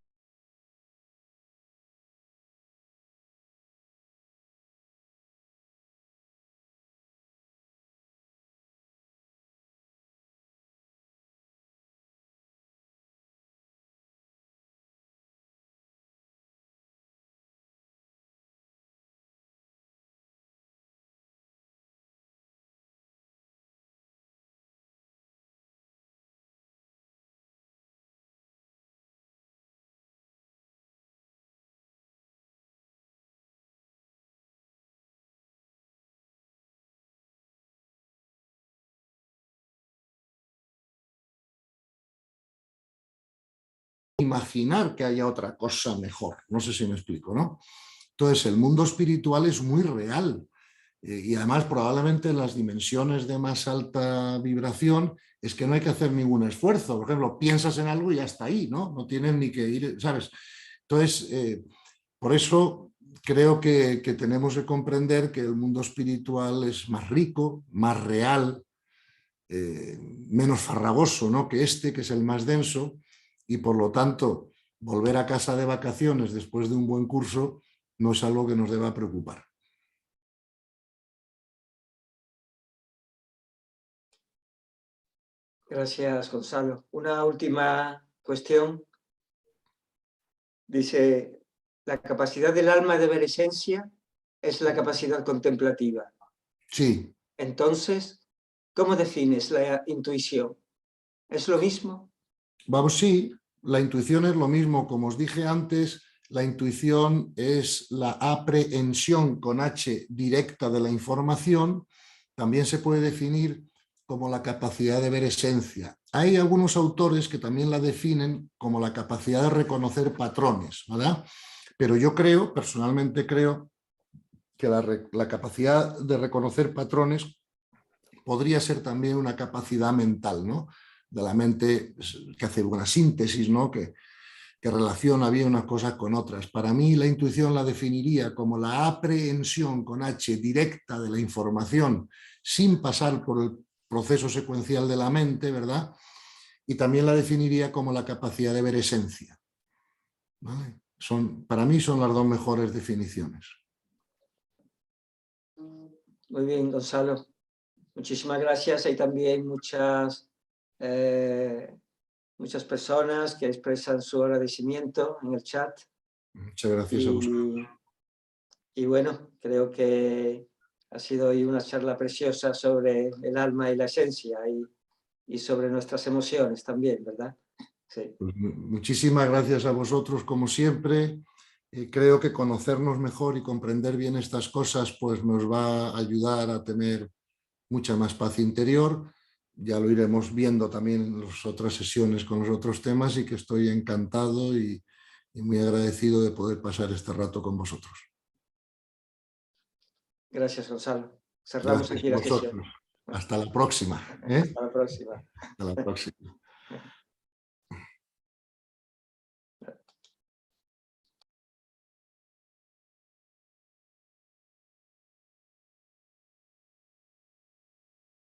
Imaginar que haya otra cosa mejor. No sé si me explico, ¿no? Entonces, el mundo espiritual es muy real y además probablemente en las dimensiones de más alta vibración es que no hay que hacer ningún esfuerzo. Por ejemplo, piensas en algo y ya está ahí, ¿no? No tienes ni que ir, ¿sabes? Entonces, por eso creo que tenemos que comprender que el mundo espiritual es más rico, más real, menos farragoso, ¿no?, que que es el más denso, y por lo tanto volver a casa de vacaciones después de un buen curso no es algo que nos deba preocupar. Gracias, Gonzalo. Una última cuestión. Dice, la capacidad del alma de ver esencia es la capacidad contemplativa. Sí. Entonces, ¿cómo defines la intuición? ¿Es lo mismo? Vamos, sí, la intuición es lo mismo. Como os dije antes, la intuición es la aprehensión con H directa de la información. También se puede definir como la capacidad de ver esencia. Hay algunos autores que también la definen como la capacidad de reconocer patrones, ¿verdad? Pero yo personalmente creo, que la capacidad de reconocer patrones podría ser también una capacidad mental, ¿no? De la mente que hace una síntesis, ¿no? Que relaciona bien unas cosas con otras. Para mí la intuición la definiría como la aprehensión con H directa de la información sin pasar por el proceso secuencial de la mente, ¿verdad? Y también la definiría como la capacidad de ver esencia, ¿vale? Para mí son las 2 mejores definiciones. Muy bien, Gonzalo. Muchísimas gracias. Hay también muchas personas que expresan su agradecimiento en el chat. Muchas gracias a vosotros. Y bueno, creo que ha sido hoy una charla preciosa sobre el alma y la esencia y sobre nuestras emociones también, ¿verdad? Sí. Pues muchísimas gracias a vosotros, como siempre. Creo que conocernos mejor y comprender bien estas cosas pues nos va a ayudar a tener mucha más paz interior. ya lo iremos viendo también en las otras sesiones con los otros temas, y que estoy encantado y muy agradecido de poder pasar este rato con vosotros. Gracias, Gonzalo. Cerramos Gracias aquí a la vosotros. sesión. Hasta la próxima. Hasta la próxima. Hasta la próxima.